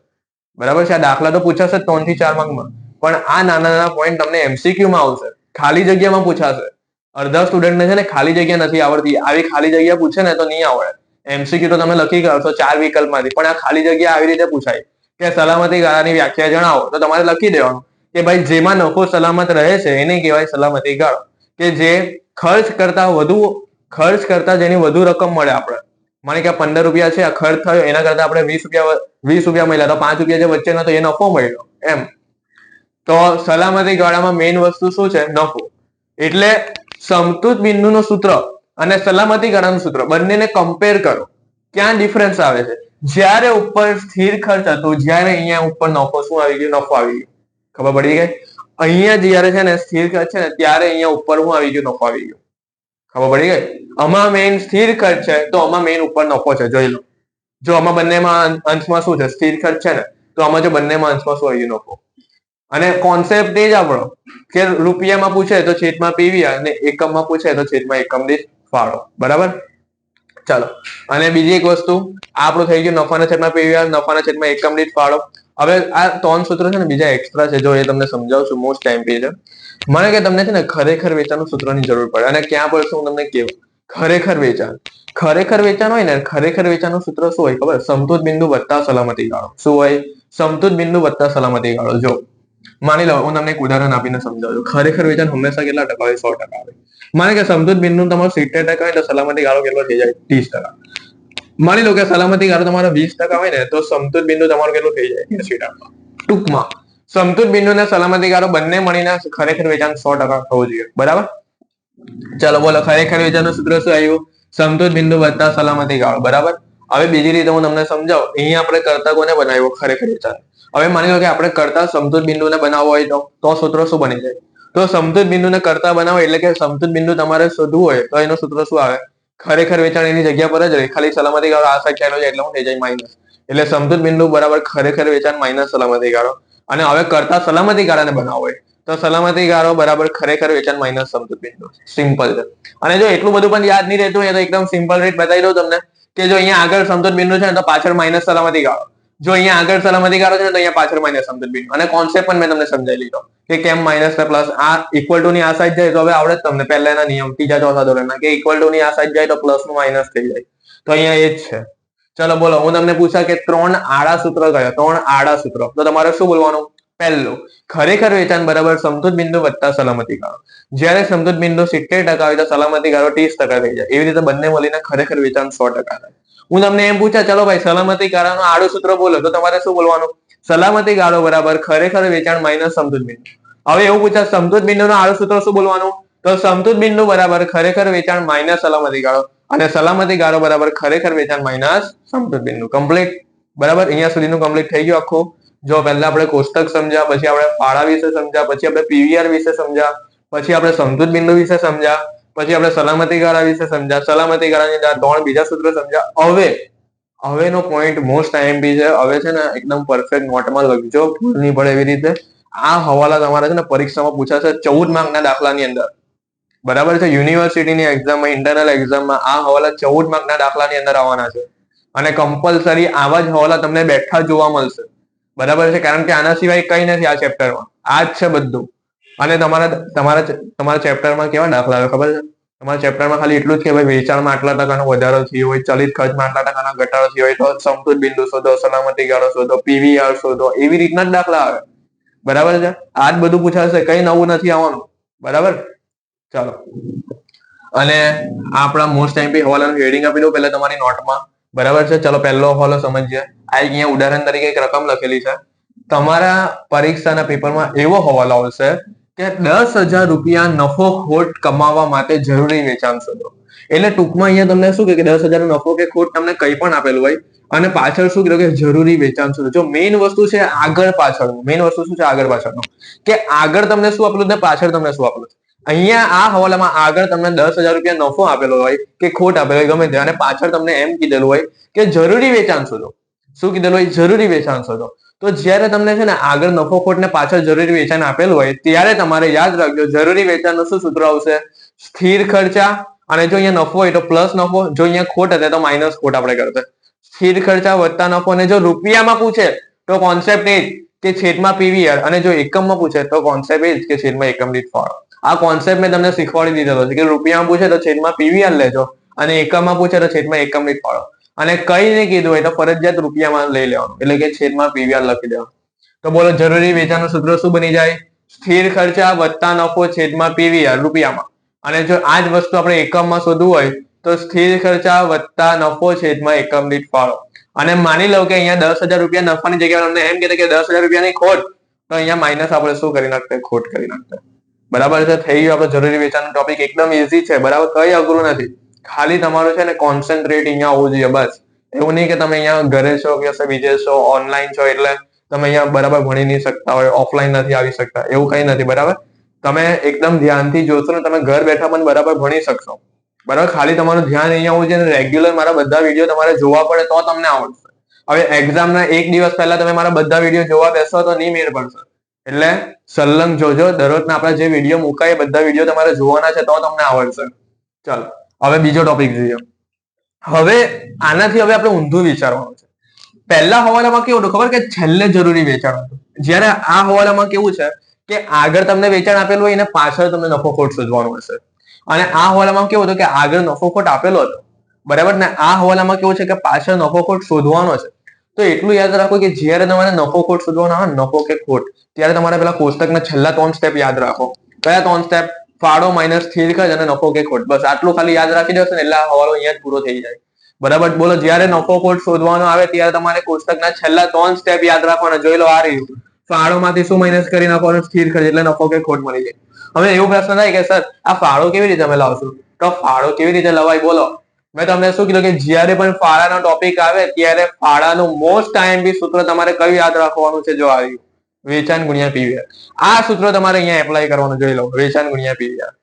બરાબર છે? આ દાખલા તો પૂછાશે 3 થી 4 માર્કમાં, પણ આ નાના નાના પોઈન્ટ તમને MCQ માં આવશે, ખાલી જગ્યામાં પૂછાશે. અડધા સ્ટુડન્ટને છે ને ખાલી જગ્યા નથી આવડતી. આવી ખાલી જગ્યા પૂછે ને તો નહીં આવડે. MCQ તો તમે લખી કાઢશો 4 વિકલ્પમાંથી, પણ આ ખાલી જગ્યા આવી રીતે પૂછાય કે સલામતી ગાળાની વ્યાખ્યા જણાવો, તો તમારે લખી દેવાનું કે ભાઈ જેમાં નફો સલામત રહે છે એને કહેવાય સલામતી ગાળો. કે જે ખર્ચ કરતા જેની વધુ રકમ મળે આપણે. માની કે 15 રૂપિયા છે, આ ખર્ચ થયો, એના કરતા આપણે 20 રૂપિયા મળ્યા, તો 5 રૂપિયા જે વચ્ચેનો તો એ નફો મળ્યો એમ. તો સલામતી ગાળામાં મેઇન વસ્તુ શું છે? નફો. એટલે સમતૂર બિંદુનું સૂત્ર અને સલામતી ગાળાનું સૂત્ર બંનેને કમ્પેર કરો. ક્યાં ડિફરન્સ આવે છે? જ્યારે ઉપર સ્થિર ખર્ચ હતો, જ્યારે અહીંયા ઉપર નફો શું આવી ગયો? નફો આવી ગયો. ખબર પડી ગઈ? અહીંયા જ્યારે છે ને સ્થિર ખર્ચ છે ને ત્યારે અહીંયા ઉપર શું આવી ગયું? નફો આવી ગયો. ખબર પડી ગઈ? આમાં મેઇન સ્થિર ખર્ચ છે તો આમાં મેઇન ઉપર નફો છે. જોઈ લો. જો આમાં બંનેમાં અંશમાં શું છે? સ્થિર ખર્ચ છે ને, તો આમાં જો બંનેમાં અંશમાં શું આવી ગયું? નફો. અને કોન્સેપ્ટ એ જ આપણો કે રૂપિયામાં પૂછે તો છેદમાં પીવીઆર અને એકમમાં પૂછે તો છેદમાં એકમ દીઠ ફાળો. બરાબર? ચાલો. અને બીજી એક વસ્તુ આપણું થઈ ગયું નફાના છેદમાં પીવીઆર, નફાના છેદમાં એકમ દીઠ ફાળો. હવે આ 3 સૂત્રો છે ને બીજા એક્સ્ટ્રા છે, જો એ તમને સમજાવું છું. મોસ્ટ ટાઈમ છે. મને કે તમને છે ને ખરેખર વેચાણનું સૂત્રની જરૂર પડે અને ક્યાં પડશે હું તમને કેવું. ખરેખર વેચાણ. ખરેખર વેચાણ હોય ને, ખરેખર વેચાણનું સૂત્ર શું હોય ખબર? સમતૂર બિંદુ વત્તા સલામતી ગાળો. શું હોય? સમતૂર બિંદુ વત્તા સલામતી ગાળો. જો માની લો હું તમને એક ઉદાહરણ આપીને સમજાવું. ખરેખર વેચાણ હંમેશા કેટલા ટકા હોય? 100% આવે. માની કે સમતૂર બિંદુ તમારો 70% હોય તો સલામતી ગાળો કેટલો થઈ જાય? 30%. માની લો કે સલામતી ગાળો તમારો 20% હોય ને તો સમતૂર બિંદુ તમારો કેટલો થઈ જાય? 80%. ટૂંકમાં સમતૂર બિંદુ અને સલામતી ગાળો બંને મળીને ખરેખર વેચાણ 100% થવું જોઈએ. બરાબર? ચાલો બોલો, ખરેખર વેચાણનું સૂત્ર શું આવ્યું? સમતૂર બિંદુ વત્તા સલામતી ગાળો. બરાબર? હવે બીજી રીતે હું તમને સમજાવું. અહીંયા આપણે કરતા કોને બનાવ્યો? ખરેખર વેચાણ. હવે માની લો કે આપણે કરતા સમતૂર બિંદુને બનાવવો હોય તો સૂત્ર શું બની જાય? તો સમતૂર બિંદુને કરતા બનાવો એટલે કે સમતૂર બિંદુ તમારે શોધવું હોય તો એનું સૂત્ર શું આવે? ખરેખર વેચાણ એની જગ્યા પર જ રહે, ખાલી સલામતી ગાળો આ સાઈડ ચાલ્યો જાય એટલે શું થઈ જાય? માઇનસ. એટલે સમતૂર બિંદુ બરાબર ખરેખર વેચાણ માઇનસ સલામતી ગાળો. અને હવે કરતા સલામતી ગાળાને બનાવવો હોય તો સલામતી ગાળો બરાબર ખરેખર વેચાણ માઇનસ સમતૂર બિંદુ. સિમ્પલ છે. અને જો એટલું બધું પણ યાદ નહીં રહેતું હોય તો એકદમ સિમ્પલ રીત બતાવી દઉં તમને કે જો અહીંયા આગળ સમતૂર બિંદુ છે ને તો પાછળ માઇનસ સલામતી ગાળો. જો અહીંયા આગળ સલામતી ગાળો છે ને તો અહીંયા પાછળ માઇનસ સમતૂર બિંદુ. અને કોન્સેપ્ટ પણ મેં તમને સમજાવી લીધો કે કેમ માઇનસ ને પ્લસ. આ ઇક્વલ ટુ ની આ સાઈડ જાય તો હવે આવડે જ તમને પહેલાના નિયમ ત્રીજા ચોથા ધોરણના કે ઇક્વલ ટુ ની આ સાઈડ જાય તો પ્લસ નું માઇનસ થઈ જાય. તો અહીંયા એ જ છે. ચલો બોલો, હું તમને પૂછા કે 3 આડા સૂત્ર કયા? 3 આડા સૂત્ર. તો તમારે શું બોલવાનું? પહેલું, ખરેખર વેચાણ બરાબર સમતૂર બિંદુ વત્તા સલામતી ગાળો. જ્યારે સમતૂર બિંદુ 70% હોય તો સલામતી ગાળો 30% થઈ જાય. એવી રીતે બંને મળીને ખરેખર વેચાણ 100% થાય. હું તમને એમ પૂછા, ચલો ભાઈ સલામતી ગાળાનું આડું સૂત્ર બોલો, તો તમારે શું બોલવાનું? સલામતી ગાળો બરાબર ખરેખર વેચાણ માઇનસ સમતૂર બિંદુ. હવે એવું પૂછા સમતૂર બિંદુનું આડું સૂત્ર શું બોલવાનું? તો સમતૂર બિંદુ બરાબર ખરેખર વેચાણ માઇનસ સલામતી ગાળો અને સલામતી ગાળો બરાબર ખરેખર વેચાણ માઇનસ સમતૂર બિંદુ. કમ્પ્લીટ. બરાબર, અહીંયા સુધીનું કમ્પ્લીટ થઈ ગયું આખું. જો પહેલા આપણે કોષ્ટક સમજ્યા, પછી આપણે ફાળા વિશે સમજ્યા, પછી આપણે પીવીઆર વિશે સમજ્યા, પછી આપણે સમતૂર બિંદુ વિશે સમજ્યા, પછી આપણે સલામતી ગાળા વિશે સમજ્યા, સલામતી ગાળાની ત્રણ બીજા સૂત્રો સમજ્યા. હવેનો પોઈન્ટ મોસ્ટ આઈએમપી છે. હવે છે ને એકદમ પરફેક્ટ નોટમાં લખજો, ભૂલ નહીં પડે એવી રીતે. આ હવાલા તમારા છે ને પરીક્ષામાં પૂછાશે 14 માર્કના દાખલાની અંદર. બરાબર છે, યુનિવર્સિટીની એક્ઝામમાં, ઇન્ટરનલ એક્ઝામમાં આ હવાલા 14 માર્કના દાખલાની અંદર આવવાના છે. અને કમ્પલસરી આવા જ હવાલા તમને બેઠા જોવા મળશે. બરાબર છે, કારણ કે આના સિવાય કઈ નથી આ ચેપ્ટરમાં. આ જ છે બધું. અને તમારા ચેપ્ટરમાં કેવા દાખલા આવે ખબર છે? તમારા ચેપ્ટરમાં ખાલી એટલું જ કે ભાઈ વેચાણમાં આટલા ટકાનો વધારો થયો હોય, ચલિત ખર્ચમાં આટલા ટકાનો ઘટાડો થયો હોય, તો સમતૂર બિંદુ શોધો, સલામતી ગાળો શોધો, પીવીઆર શોધો, એવી રીતના જ દાખલા આવે. બરાબર છે, આ જ બધું પૂછાશે, કઈ નવું નથી આવવાનું. બરાબર, ચાલો. અને આપણા મોસ્ટ આઈએમપી હવાલાનું હેડિંગ આપી દઉં પહેલા તમારી નોટમાં. બરાબર છે, ચલો પહેલો હવાલો સમજીએ. આ અહીંયા ઉદાહરણ તરીકે એક રકમ લખેલી છે. તમારા પરીક્ષાના પેપરમાં એવો હવાલો આવશે કે 10,000 રૂપિયા નફો ખોટ કમાવા માટે જરૂરી વેચાણ શોધો. એટલે ટૂંકમાં અહીંયા તમને શું કે 10,000 નફો કે ખોટ તમને કંઈ પણ આપેલું હોય અને પાછળ શું કીધું કે જરૂરી વેચાણ શોધો. જો મેઇન વસ્તુ છે આગળ પાછળનું, મેઇન વસ્તુ શું છે આગળ પાછળનું, કે આગળ તમને શું આપેલું ને પાછળ તમને શું આપેલું. અહીંયા આ હવાલામાં આગળ તમને 10,000 રૂપિયા નફો આપેલો હોય કે ખોટ આપેલો હોય ગમે તે, અને પાછળ તમને એમ કીધેલું હોય કે જરૂરી વેચાણ શોધો. શું કીધેલું હોય? જરૂરી વેચાણ શોધો. તો જ્યારે તમને છે ને આગળ નફો ખોટ ને પાછળ જરૂરી વેચાણ આપેલું હોય ત્યારે તમારે યાદ રાખજો જરૂરી વેચાણનું શું સૂત્ર આવશે? સ્થિર ખર્ચા. અને જો અહીંયા નફો હોય તો પ્લસ નફો, જો અહીંયા ખોટ હશે તો માઇનસ ખોટ આપણે કરતા. સ્થિર ખર્ચા વત્તા નફો. અને જો રૂપિયામાં પૂછે તો કોન્સેપ્ટ એ જ કે છેદમાં પીવીઆર, અને જો એકમમાં પૂછે તો કોન્સેપ્ટ એ જ કે છેદમાં એકમ દીઠ ફાળો. આ કોન્સેપ્ટ મેં તમને શીખવાડી દીધેલો છે કે રૂપિયામાં પૂછે તો છેદમાં પીવીઆર લેજો, અને એકમમાં પૂછે તો છેદમાં એકમ દીઠ ફાળો. અને કઈ નહીં કીધું હોય તો ફરજિયાત રૂપિયામાં લઈ લેવાનું, એટલે કે છેદમાં પીવીઆર લખી દેવાનું. તો બોલો જરૂરી વેચાણનું સૂત્ર શું બની જાય? સ્થિર ખર્ચા વત્તા નફો છેદમાં પીવીઆર રૂપિયામાં. અને જો આ જ વસ્તુ આપણે એકમમાં શોધવું હોય તો સ્થિર ખર્ચા વત્તા નફો છેદમાં એકમ દીઠ ફાળો. અને માની લો કે અહીંયા 10,000 રૂપિયા નફાની જગ્યાએ તમને એમ કહેતા કે 10,000 રૂપિયાની ખોટ, તો અહીંયા માઇનસ આપણે શું કરી નાખતા? ખોટ કરી નાખતા. બરાબર છે, થઈ ગયું આપણે જરૂરી વેચાણનો ટોપિક. એકદમ ઈઝી છે. બરાબર, કઈ અઘરું નથી. ખાલી તમારું છે ને કોન્સન્ટ્રેટ અહીંયા હોવું જોઈએ બસ. એવું નહીં કે તમે અહીંયા ઘરે છો કે બીજે છો, ઓનલાઈન છો એટલે તમે અહીંયા બરાબર ભણી નહીં શકતા હોય, ઓફલાઈન નથી આવી શકતા, એવું કઈ નથી. બરાબર, તમે એકદમ ધ્યાનથી જોશો ને તમે ઘર બેઠા પણ બરાબર ભણી શકશો. બરાબર, ખાલી તમારું ધ્યાન અહીંયા હોવું જોઈએ. રેગ્યુલર મારા બધા વિડીયો તમારે જોવા પડે તો તમને આવડશે. હવે એક્ઝામના એક દિવસ પહેલા તમે મારા બધા વિડીયો જોવા બેસો તો નહીં મેળ પડશે. એટલે સલંગ જોજો, દરરોજના આપણા જે વિડીયો મુકાય બધા વિડીયો તમારે જોવાના છે તો તમને આવડશે. ચાલો હવે બીજો ટોપિક જોઈએ. હવે આનાથી હવે આપણે ઊંધું વિચારવાનું છે. પહેલા હવાલામાં કેવું હતું ખબર? કે છેલ્લે જરૂરી વેચાણ હતું. જ્યારે આ હવાલામાં કેવું છે કે આગળ તમને વેચાણ આપેલું હોય અને પાછળ તમને નફો ખોટ શોધવાનું હશે. અને આ હવાલામાં કેવું હતું કે આગળ નફો ખોટ આપેલો હતો, બરાબર ને? આ હવાલામાં કેવું છે કે પાછળ નફો ખોટ શોધવાનો છે. તો એટલું યાદ રાખો કે જ્યારે તમારે નફો ખોટ શોધવાનો હોય, નફો કે ખોટ, ત્યારે તમારે પેલા કોષ્ટકના છેલ્લા 3 સ્ટેપ યાદ રાખો. કયા 3 સ્ટેપ? ફાળો માઇનસ સ્થિર ખર્ચ અને નફો કે ખોટ. બસ આટલું ખાલી યાદ રાખી દેશો ને એટલે આ હવાલો અહીંયા જ પૂરો થઈ જાય. બરાબર, બોલો જ્યારે નફો ખોટ શોધવાનો આવે ત્યારે તમારે કોષ્ટકના છેલ્લા 3 સ્ટેપ યાદ રાખવાના. જોઈ લો, આ રહ્યું. ફાળોમાંથી શું માઇનસ કરી નાખવાનું? સ્થિર ખર્ચ, એટલે નફો કે ખોટ મળી જાય. હવે એવું પ્રશ્ન થાય કે સર આ ફાળો કેવી રીતે અમે લાવશું? તો ફાળો કેવી રીતે લવાય બોલો? મેં તમને શું કીધું કે જ્યારે પણ ફાળાનો ટોપિક આવે ત્યારે ફાળાનું મોસ્ટ આઈએમપી સૂત્ર તમારે કયું યાદ રાખવાનું છે? જો આવ્યું, વેચાણ ગુણ્યા પીવીઆર. આ સૂત્ર તમારે અહીંયા એપ્લાય કરવાનું. જોઈ લો, વેચાણ ગુણ્યા પીવીઆર.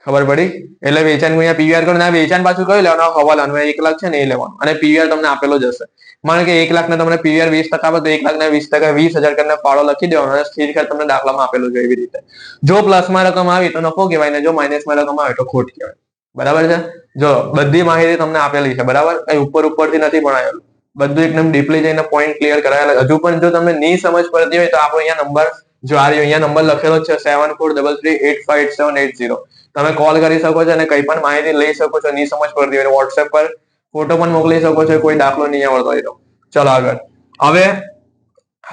ખબર પડી? એટલે વેચાણ ગુણ્યા પીવીઆર કરો. વેચાણ પાછું કયું લેવાનું? હવાલાનું 1 લાખ છે ને એ લેવાનું. અને પીવીઆર તમને આપેલો જ હશે. માનો કે 1 લાખ ને તમને પીવીઆર 20% આવે તો 1 લાખ ને 20% 20,000 કરીને ફાળો લખી દેવાનો. અને સ્થિર ખર્ચ તમને દાખલામાં આપેલું છે એવી રીતે. જો પ્લસમાં રકમ આવી તો નફો કહેવાય, ને જો માઇનસમાં રકમ આવે તો ખોટ કહેવાય. બરાબર છે? જો બધી માહિતી તમને આપેલી છે. બરાબર, કઈ ઉપરથી નથી ભણાયેલું. બધું એકદમ ડીપલી જઈને પોઈન્ટ ક્લિયર કરાયેલા. હજુ પણ જો તમને નહીં સમજ પડતી હોય તો આપણો અહીંયા નંબર જો આ અહીંયા નંબર લખેલો છે 7433858780. તમે કોલ કરી શકો છો અને કઈ પણ માહિતી લઈ શકો છો. નહીં સમજ પડતી હોય વોટ્સએપ પર ફોટો પણ મોકલી શકો છો. કોઈ દાખલો નહીં આવડતો હોય તો. ચલો આગળ.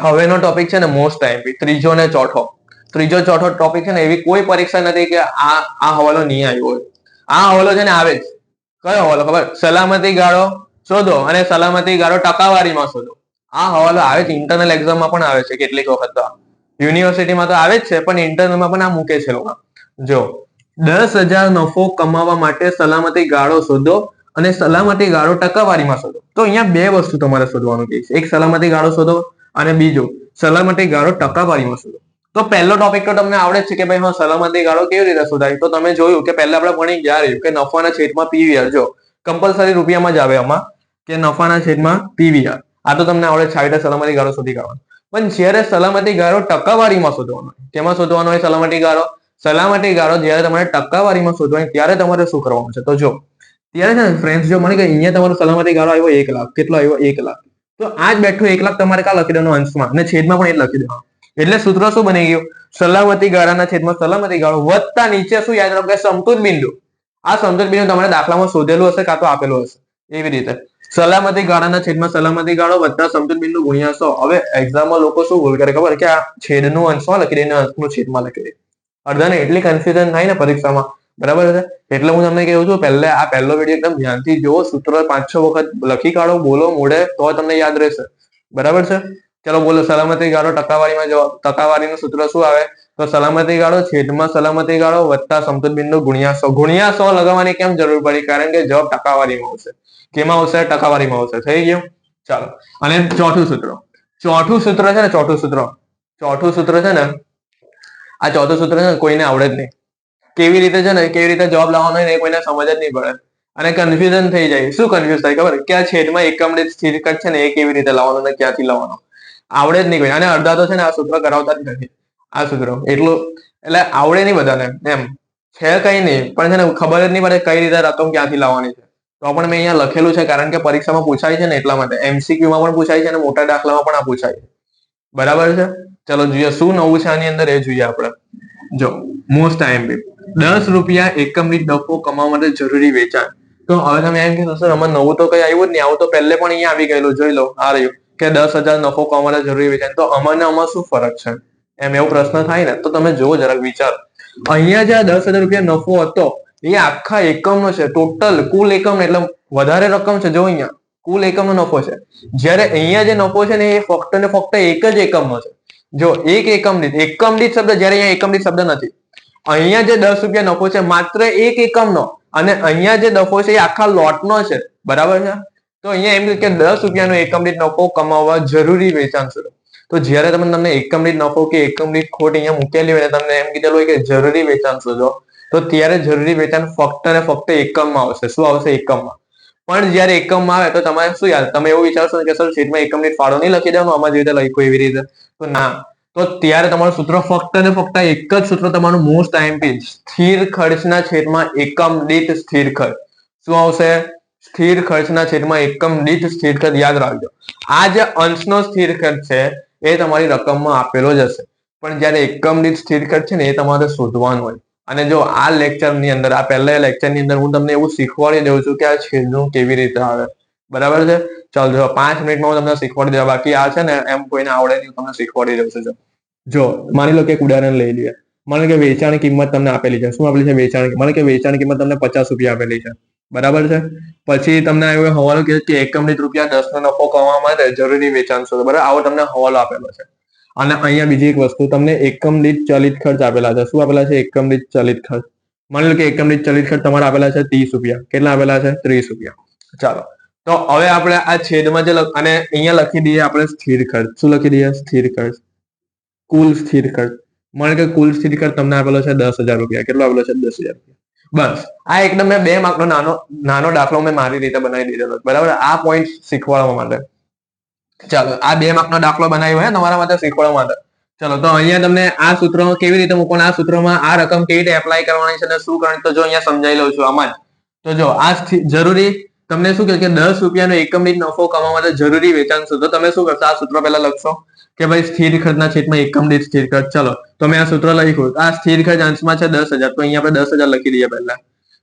હવેનો ટોપિક છે ને મોસ્ટ આઈએમપી, ત્રીજો ને ચોથો. ત્રીજો ચોથો ટોપિક છે ને એવી કોઈ પરીક્ષા નથી કે આ હવાલો નહીં આવ્યો હોય. આ હવાલો છે ને આવે જ. કયો હવાલો ખબર? સલામતી ગાળો શોધો અને સલામતી ગાળો ટકાવારીમાં શોધો. આ હવાલો આવે છે, ઇન્ટરનલ એક્ઝામમાં પણ આવે છે કેટલીક વખત. તો યુનિવર્સિટીમાં તો આવે જ છે, પણ ઇન્ટરનલમાં પણ આ મૂકે છે લોકો. જો 10,000 નફો કમાવા માટે સલામતી ગાળો શોધો અને સલામતી ગાળો ટકાવારીમાં શોધો. તો અહીંયા બે વસ્તુ તમારે શોધવાનું છે. એક સલામતી ગાળો શોધો અને બીજો સલામતી ગાળો ટકાવારીમાં શોધો. તો પહેલો ટોપિક તો તમને આવડે જ છે કે ભાઈ હા સલામતી ગાળો કેવી રીતે શોધાય. તો તમે જોયું કે પહેલા આપણે ભણી ગયા રહ્યું કે નફાના છેદમાં પીવીઆર. જો કમ્પલસરી રૂપિયામાં જ આવે આમાં કે નફાના છેદમાં પીવીઆર. આ તો તમને આવડે છે. આવી રીતે સલામતી ગાળો શોધી કાઢવાનો. પણ જ્યારે સલામતી ગાળો ટકાવારીમાં શોધવાનો હોય, કેમાં શોધવાનો હોય સલામતી ગાળો? સલામતી ગાળો જ્યારે તમારે ટકાવારીમાં શોધવાની ત્યારે તમારે શું કરવાનું છે? તો જો ત્યારે છે ને ફ્રેન્ડ્સ, જો મને કે અહીંયા તમારો સલામતી ગાળો આવ્યો 1 લાખ. કેટલો આવ્યો? 1 લાખ. તો આ જ બેઠો 1 લાખ તમારે કા લખી દેવાનો અંશમાં અને છેદમાં પણ એ લખી દેવાનો. એટલે સૂત્ર શું બની ગયું? સલામતી ગાળાના છેદમાં સલામતી ગાળો વત્તા નીચે શું યાદ રાખો કે સમતુલ બિંદુ. આ સમતુલ બિંદુ તમારે દાખલામાં શોધેલું હશે કાં તો આપેલું હશે. એવી રીતે સલામતી ગાળાના છેદમાં સલામતી ગાળો વત્તા સમતુલ બિંદુ ગુણ્યા 100. હવે એક્ઝામમાં લોકો શું ભૂલ કરે ખબર? કે આ છેદનું અંશમાં લખી દે, અંશનું છેદમાં લખી દે. અડધાને એટલી કન્ફ્યુઝન થાય ને પરીક્ષામાં. બરાબર છે. એટલે હું તમને કહું છું પહેલા આ પહેલો વિડીયો એકદમ ધ્યાનથી જુઓ. સૂત્ર 5-6 વખત લખી કાઢો, બોલો મોઢે, તો તમને યાદ રહેશે. બરાબર છે. ચલો બોલો સલામતી ગાળો ટકાવારીમાં જવાબ. ટકાવારીનું સૂત્ર શું આવે? તો સલામતી ગાળો છેદમાં સલામતી ગાળો વત્તા સમતુલ બિંદુ ગુણ્યા 100. ગુણ્યા 100 લગાવવાની કેમ જરૂર પડી? કારણ કે જવાબ ટકાવારીમાં આવશે. કેમાં આવશે? ટકાવારીમાં આવશે. થઈ ગયું. ચાલો, અને ચોથું સૂત્ર છે ને, ચોથું સૂત્ર છે ને, આ ચોથું સૂત્ર છે ને કોઈને આવડે જ નહીં. કેવી રીતે છે ને, કેવી રીતે જવાબ લાવવાનો હોય ને એ કોઈને સમજ જ નહીં પડે અને કન્ફ્યુઝન થઈ જાય. શું કન્ફ્યુઝ થાય ખબર? કે આ છેદમાં એકમ દીઠ સ્થિર ખર્ચ છે ને એ કેવી રીતે લાવવાનો અને ક્યાંથી લાવવાનો આવડે જ નહીં કોઈ. અને અડધા તો છે ને આ સૂત્ર કરાવતા જ નથી. આ સૂત્ર એટલું એટલે આવડે નહીં બધાને. એમ છે કઈ નહીં, પણ છે ને ખબર જ નહીં પડે કઈ રીતે રકમ ક્યાંથી લાવવાની છે. તો પણ મેં અહીંયા લખેલું છે કારણ કે પરીક્ષામાં પૂછાય છે ને એટલા માટે. MCQ માં પણ પૂછાય છે અને મોટા દાખલામાં પણ આ પૂછાય છે. બરાબર છે. ચલો જોઈએ શું નવું છે આની અંદર એ જોઈએ આપણે. જો મોસ્ટ IMP 10 રૂપિયા એકમ દીઠ નફો કમાવા માટે જરૂરી વેચાણ. તો હવે તમે એમ કહેશો સર આમાં નવું તો કઈ આવ્યું જ નહીં. આવું તો પહેલે પણ અહીંયા આવી ગયેલું. જોઈ લો, આ રહ્યું કે 10,000 નફો કમાવા માટે જરૂરી વેચાણ. તો આમાં શું ફરક છે એમ એવો પ્રશ્ન થાય ને. તો તમે જુઓ જરાક વિચાર. અહીંયા જે 10,000 રૂપિયા નફો હતો એ આખા એકમનો છે. ટોટલ કુલ એકમ એટલે વધારે રકમ છે. જો અહીંયા કુલ એકમનો નફો છે. જ્યારે અહીંયા જે નફો છે ને એ ફક્ત ને ફક્ત એક જ એકમનો છે. જો એક એકમ દીઠ શબ્દ, જ્યારે અહીંયા એકમ દીઠ શબ્દ નથી. અહીંયા જે 10 રૂપિયા નફો છે માત્ર એક એકમનો, અને અહીંયા જે નફો છે એ આખા લોટનો છે. બરાબર છે. તો અહીંયા એમ કે 10 રૂપિયાનો એકમ દીઠ નફો કમાવવા જરૂરી વેચાણ શોધો. તો જ્યારે તમને એકમ દીઠ નફો કે એકમ દીઠ ખોટ અહીંયા મૂકેલી હોય, તમને એમ કીધેલું હોય કે જરૂરી વેચાણ શોધો, તો ત્યારે જરૂરી વેચાણ ફક્ત ને ફક્ત એકમમાં આવશે. શું આવશે? એકમમાં. પણ જ્યારે એકમમાં આવે તો તમારે શું યાદ, તમે એવું વિચારશો કે સર શીટમાં એકમ દીઠ ફાળો નહીં લખી દેવાનો, આમાં જે રીતે લખ્યું એવી રીતે? તો ના. તો ત્યારે તમારું સૂત્ર ફક્ત ને ફક્ત એક જ સૂત્ર તમારું મોસ્ટ IMP, સ્થિર ખર્ચના છેદમાં એકમ દીઠ સ્થિર ખર્ચ. શું આવશે? સ્થિર ખર્ચના છેદમાં એકમ દીઠ સ્થિર ખર્ચ. યાદ રાખજો, આ જે અંશનો સ્થિર ખર્ચ છે એ તમારી રકમમાં આપેલો જ હશે, પણ જ્યારે એકમ દીઠ સ્થિર ખર્ચ છે ને એ તમારે શોધવાનું હોય. અને જો આ લેક્ચરની અંદર, આ પહેલા લેક્ચરની અંદર હું તમને એવું શીખવાડી દઉં છું કે આ છેદનું કેવી રીતે આવે. બરાબર છે. ચાલો જો 5 મિનિટમાં હું તમને શીખવાડી દેવા. બાકી આ છે ને એમ કોઈને આવડે નહીં, તમને શીખવાડી દઉં છું. જો માની લો કે એક ઉદાહરણ લઈ લઈએ. માનો કે વેચાણ કિંમત તમને આપેલી છે. શું આપેલી છે? વેચાણ. માનો કે વેચાણ કિંમત તમને 50 રૂપિયા આપેલી છે. બરાબર છે. પછી તમને આવ્યો હવાલો કે એકમ દીઠ રૂપિયા 10 નો નફો કમાવા માટે જરૂરી વેચાણ શોધો. બરાબર, આવો તમને હવાલો આપેલો છે. અને અહીંયા બીજી એક વસ્તુ, તમને એકમ દીઠ ચલિત ખર્ચ આપેલા છે. શું આપેલા છે? એકમ દીઠ ચલિત ખર્ચ. માની લો કે એકમ દીઠ ચલિત ખર્ચ તમારે આપેલા છે 30 રૂપિયા. કેટલા આપેલા છે? 30 રૂપિયા. ચાલો, તો હવે આપણે આ છેદમાં જે અને અહીંયા લખી દઈએ આપણે સ્થિર ખર્ચ. શું લખી દઈએ? સ્થિર ખર્ચ. કુલ સ્થિર ખર્ચ. માનો કે કુલ સ્થિર ખર્ચ તમને આપેલો છે 10,000 રૂપિયા. કેટલો આપેલો છે? 10,000 રૂપિયા. બસ આ એકદમ મેં 2 માર્કનો નાનો દાખલો મેં મારી રીતે બનાવી દીધેલો. બરાબર, આ પોઈન્ટ શીખવાડવા માટે. ચાલો, આ 2 માર્કનો દાખલો બનાવ્યો હે તમારા માટે શીખવાડવા માટે. ચલો, તો અહીંયા તમને આ સૂત્ર કેવી રીતે મૂકવાનું, આ સૂત્રમાં આ રકમ કેવી રીતે એપ્લાય કરવાની છે અને શું કરવાનું, તો જો અહીંયા સમજાવી લઉં છું આમાં જ. તો જો આ જરૂરી તમને શું કહે કે 10 રૂપિયાનો એકમ દીઠ નફો કમાવા માટે જરૂરી વેચાણ શોધો. તમે શું કરશો? આ સૂત્ર પહેલા લખશો કે ભાઈ સ્થિર ખર્ચના છેદમાં એકમ દીઠ સ્થિર ખર્ચ. ચલો, તો મેં આ સૂત્ર લખ્યું. આ સ્થિર ખર્ચ અંશમાં છે 10,000, તો અહીંયા આપણે 10,000 લખી દઈએ પહેલા.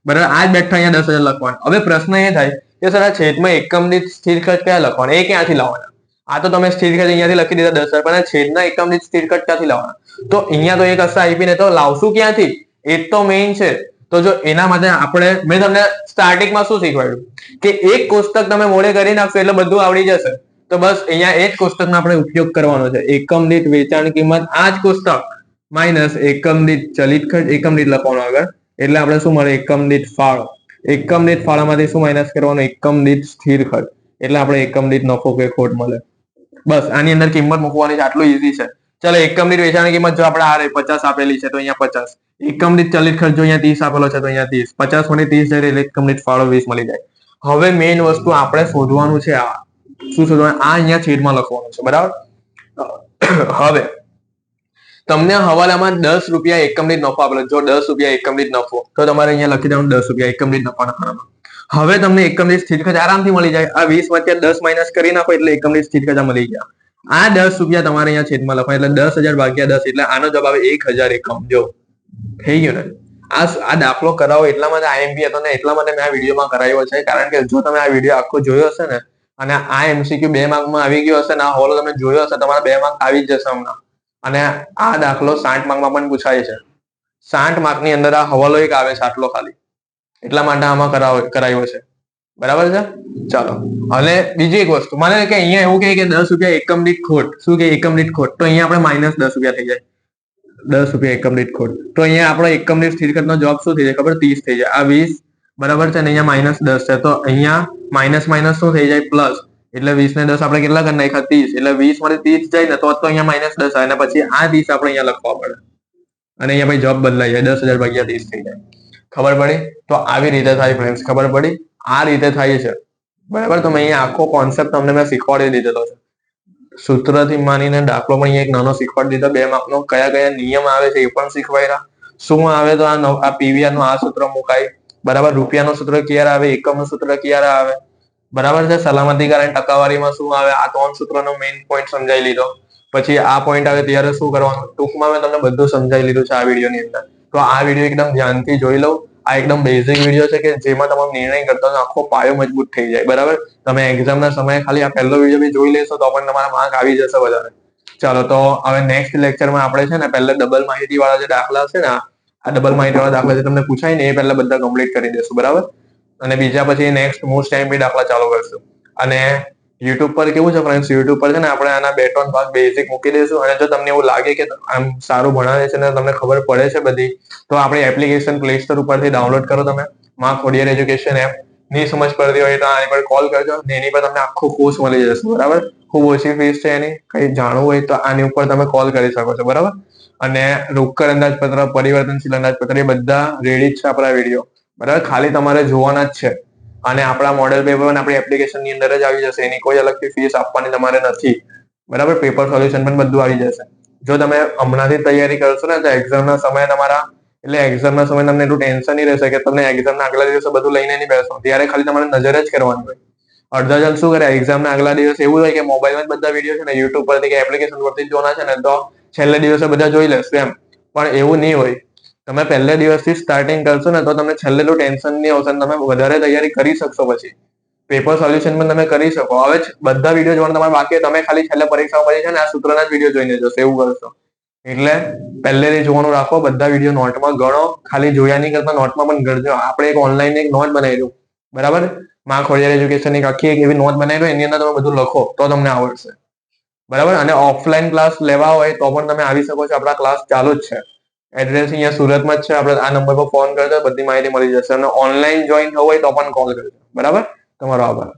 બરાબર, આ જ બેઠા અહીંયા 10,000 લખવાનું. હવે પ્રશ્ન એ થાય કે સર આ છેદમાં એકમ દીઠ સ્થિર ખર્ચ ક્યાં લખવાના? એ ક્યાંથી લાવવાના? આ તો તમે સ્થિર ખર્ચ અહીંયાથી લખી દીધા 10,000, પણ છેદના એકમ દીઠ સ્થિર ખર્ચ ક્યાંથી લાવવાના? તો અહીંયા તો એક હશે આઈપી ને, તો લાવશું ક્યાંથી? એ તો મેઇન છે. તો જો એના માટે આપણે, મેં તમને સ્ટાર્ટિંગમાં શું શીખવાડ્યું કે એક કોષ્ટક તમે મોડે કરી નાખશો એટલે બધું આવડી જશે. તો બસ અહીંયા એ જ કોષ્ટકનો આપણે ઉપયોગ કરવાનો છે. એકમ દીઠ વેચાણ કિંમત, આ જ કોષ્ટક માઇનસ એકમ દીઠ ચલિત ખર્ચ, એકમ દીઠ લખવાનો આગળ એટલે આપણે શું મળે? એકમ દીઠ ફાળો. એકમ દીઠ ફાળામાંથી શું માઇનસ કરવાનું? એકમ દીઠ સ્થિર ખર્ચ. એટલે આપણે એકમ દીઠ નફો કે ખોટ મળે. બસ આની અંદર કિંમત મૂકવાની છે. આટલું ઈઝી છે. ચાલો એકમ દીઠ વેચાણની કિંમત જો આપણે આ 50 આપેલી છે તો અહીંયા 50. એકમ દીઠ ચલિત ખર્ચ જો અહીંયા 30 આપેલો છે તો અહીંયા 30. 50 માંથી 30 જાય એટલે એકમ દીઠ ફાળો 20 મળી જાય. હવે મેઇન વસ્તુ આપણે શોધવાનું છે આ. શું શોધવાનું? આ અહીંયા છેદમાં લખવાનું છે. બરાબર. હવે તમને હવાલામાં 10 રૂપિયા એકમ દીઠ નફો આપેલો. જો 10 રૂપિયા એકમ દીઠ નફો તો તમારે અહીંયા લખી દેવાનું 10 રૂપિયા એકમ દીઠ નફાના ખાનામાં. હવે તમને એકમ દીઠ સ્થિર ખર્ચ આરામથી મળી જાય. આ 20 માંથી 10 માઇનસ કરી નાખો એટલે એકમ દીઠ સ્થિર ખર્ચ મળી ગયા. આ 10 રૂપિયા તમારે અહીંયા છેદમાં લખવા એટલે 10,000 ભાગ્યા 10 એટલે આનો જવાબ આવે 1000 એકમ. જો થઈ ગયું ને? આ દાખલો કરાવો એટલા માટે આઈએમપી હતો ને એટલા માટે મેં આ વિડીયોમાં કરાવ્યો છે. કારણ કે જો તમે આ વિડીયો આખો જોયો હશે ને અને આ એમસીક્યુ 2 માર્કમાં આવી ગયો હશે ને આ હોલો તમે જોયો હશે તમારા 2 માર્ક આવી જ જશે હમણાં. અને આ દાખલો 60 માર્કમાં પણ પૂછાય છે. 60 માર્કની અંદર આ હવાલો એક આવે છે આટલો ખાલી. એટલા માટે આમાં કરાવ્યો છે. બરાબર છે. ચાલો અને બીજી એક વસ્તુ માને કે અહીંયા એવું કહે કે 10 રૂપિયા એકમ દીઠ ખોટ. શું કે એકમ દીઠ ખોટ? તો અહીંયા આપણે માઇનસ 10 રૂપિયા થઈ જાય. 10 રૂપિયા એકમ દીઠ ખોટ. તો અહીંયા આપણો એકમ દીઠ સ્થિર ખર્ચનો જવાબ શું થઈ જાય ખબર? 30 થઈ જાય. આ 20 બરાબર છે અને અહીંયા માઇનસ 10 છે તો અહીંયા માઇનસ માઇનસ શું થઈ જાય? પ્લસ. એટલે 20 ને 10 આપણે કેટલા કરી નાખ્યા? 30. એટલે 20 માંથી 30 જાય ને તો અહીંયા માઇનસ 10 આવે અને પછી આ 30 આપણે અહીંયા લખવા પડે અને અહીંયા પછી જવાબ બદલાઈ જાય. 10,000 ભાગ્યા 30 થઈ જાય. ખબર પડી? તો આવી રીતે થાય ફ્રેન્ડ્સ. ખબર પડી? આ રીતે થાય છે. બરાબર. તો મેં અહીંયા આખો કોન્સેપ્ટ તમને મેં શીખવાડી દીધેલો છે. સૂત્રથી માનીને દાખલો પણ અહીંયા એક નાનો શીખવાડી દીધો. 2 માર્કનો કયા કયા નિયમ આવે છે એ પણ શીખવાડ્યા. શું આવે તો આ પીવીઆર નું આ સૂત્ર મુકાય. બરાબર. રૂપિયાનું સૂત્ર ક્યારે આવે? એકમનું સૂત્ર ક્યારે આવે? બરાબર છે. સલામતી કારણ ટકાવારીમાં શું આવે? આ 3 સૂત્રનો મેઇન પોઈન્ટ સમજાવી લીધો. પછી આ પોઈન્ટ આવે ત્યારે શું કરવાનું? ટૂંકમાં મેં તમને બધું સમજાવી લીધું છે આ વિડીયોની અંદર. તો આ વિડીયો એકદમ ધ્યાનથી જોઈ લો. આ એકદમ બેઝિક વિડીયો છે કે જેમાં તમારો નિર્ણય કરતા આખો પાયો મજબૂત થઈ જાય. બરાબર. તમે એક્ઝામના સમયે ખાલી આ પહેલો વિડીયો બી જોઈ લેશો તો પણ તમારા માર્ક આવી જશે વધારે. ચાલો તો હવે નેક્સ્ટ લેક્ચરમાં આપણે છે ને પહેલા ડબલ માહિતી વાળા જે દાખલા છે ને આ ડબલ માહિતી વાળા દાખલા જે તમને પૂછાય ને એ પહેલા બધા કમ્પ્લીટ કરી દેશું. બરાબર. અને બીજા પછી નેક્સ્ટ મોસ્ટ ટાઈમ દાખલા ચાલુ કરશું. અને યુટ્યુબ પર કેવું છે ફ્રેન્ડ્સ? યુટ્યુબ પર છે ને આપણે આના 2-3 ભાગ બેઝિક મૂકી દઈશું. અને જો તમને એવું લાગે કે આમ સારું ભણાવે છે ને તમને ખબર પડે છે બધી તો આપણી એપ્લિકેશન પ્લે સ્ટોર ઉપરથી ડાઉનલોડ કરો તમે. માં ખોડિયાર એજ્યુકેશન એપ. ની સમજ પડતી હોય તો આની પર કોલ કરજો ને એની પર તમને આખું કોર્સ મળી જશે. બરાબર. ખૂબ ઓછી ફીસ છે એની. કઈ જાણવું હોય તો આની ઉપર તમે કોલ કરી શકો છો. બરાબર. અને રોકડ અંદાજપત્ર, પરિવર્તનશીલ અંદાજપત્ર એ બધા રેડી જ છે આપણા વિડીયો. બરાબર. ખાલી તમારે જોવાના જ છે. અને આપણા મોડેલ પેપર પણ આપણી એપ્લિકેશનની અંદર જ આવી જશે. એની કોઈ અલગથી ફીસ આપવાની તમારે નથી. બરાબર. પેપર સોલ્યુશન પણ બધું આવી જશે. જો તમે હમણાંથી તૈયારી કરશો ને તો એક્ઝામના સમયે તમારા એટલે એક્ઝામના સમયે તમને એટલું ટેન્શન નહીં રહેશે કે તમને એક્ઝામના આગલા દિવસે બધું લઈને નહીં બેસો. ત્યારે ખાલી તમારે નજર જ કરવાની હોય. અડધા જણ શું કરે એક્ઝામના આગલા દિવસે એવું હોય કે મોબાઈલમાં જ બધા વિડીયો છે ને યુટ્યુબ પરથી કે એપ્લિકેશન પરથી જોવાના છે ને તો છેલ્લે દિવસે બધા જોઈ લેશે એમ. પણ એવું નહીં હોય. તમે પહેલે દિવસથી સ્ટાર્ટિંગ કરશો ને તો તમને છેલ્લે તો ટેન્શન નહીં આવશે. તમે વધારે તૈયારી કરી શકશો. પછી પેપર સોલ્યુશન પણ તમે કરી શકો. હવે બધા વિડીયો જોવાનું તમારે બાકી તમે ખાલી છેલ્લે પરીક્ષાઓ પછી છે ને આ સૂત્રના જ વિડીયો જોઈને જશો એવું કરશો. એટલે પહેલેથી જોવાનું રાખો. બધા વિડીયો નોટમાં ગણો. ખાલી જોયા નહીં કરતા નોટમાં પણ ગણજો. આપણે એક ઓનલાઈન એક નોટ બનાવી દઉં. બરાબર. માં ખોડિયાર એજ્યુકેશન એક આખી એક એવી નોટ બનાવી દો એની અંદર તમે બધું લખો તો તમને આવડશે. બરાબર. અને ઓફલાઈન ક્લાસ લેવા હોય તો પણ તમે આવી શકો છો. આપણા ક્લાસ ચાલુ જ છે. એડ્રેસ અહીંયા સુરતમાં જ છે. આપણે આ નંબર પર ફોન કરજો બધી માહિતી મળી જશે. અને ઓનલાઈન જોઈન થવું હોય તો પણ કોલ કરજો. બરાબર. તમારો આભાર.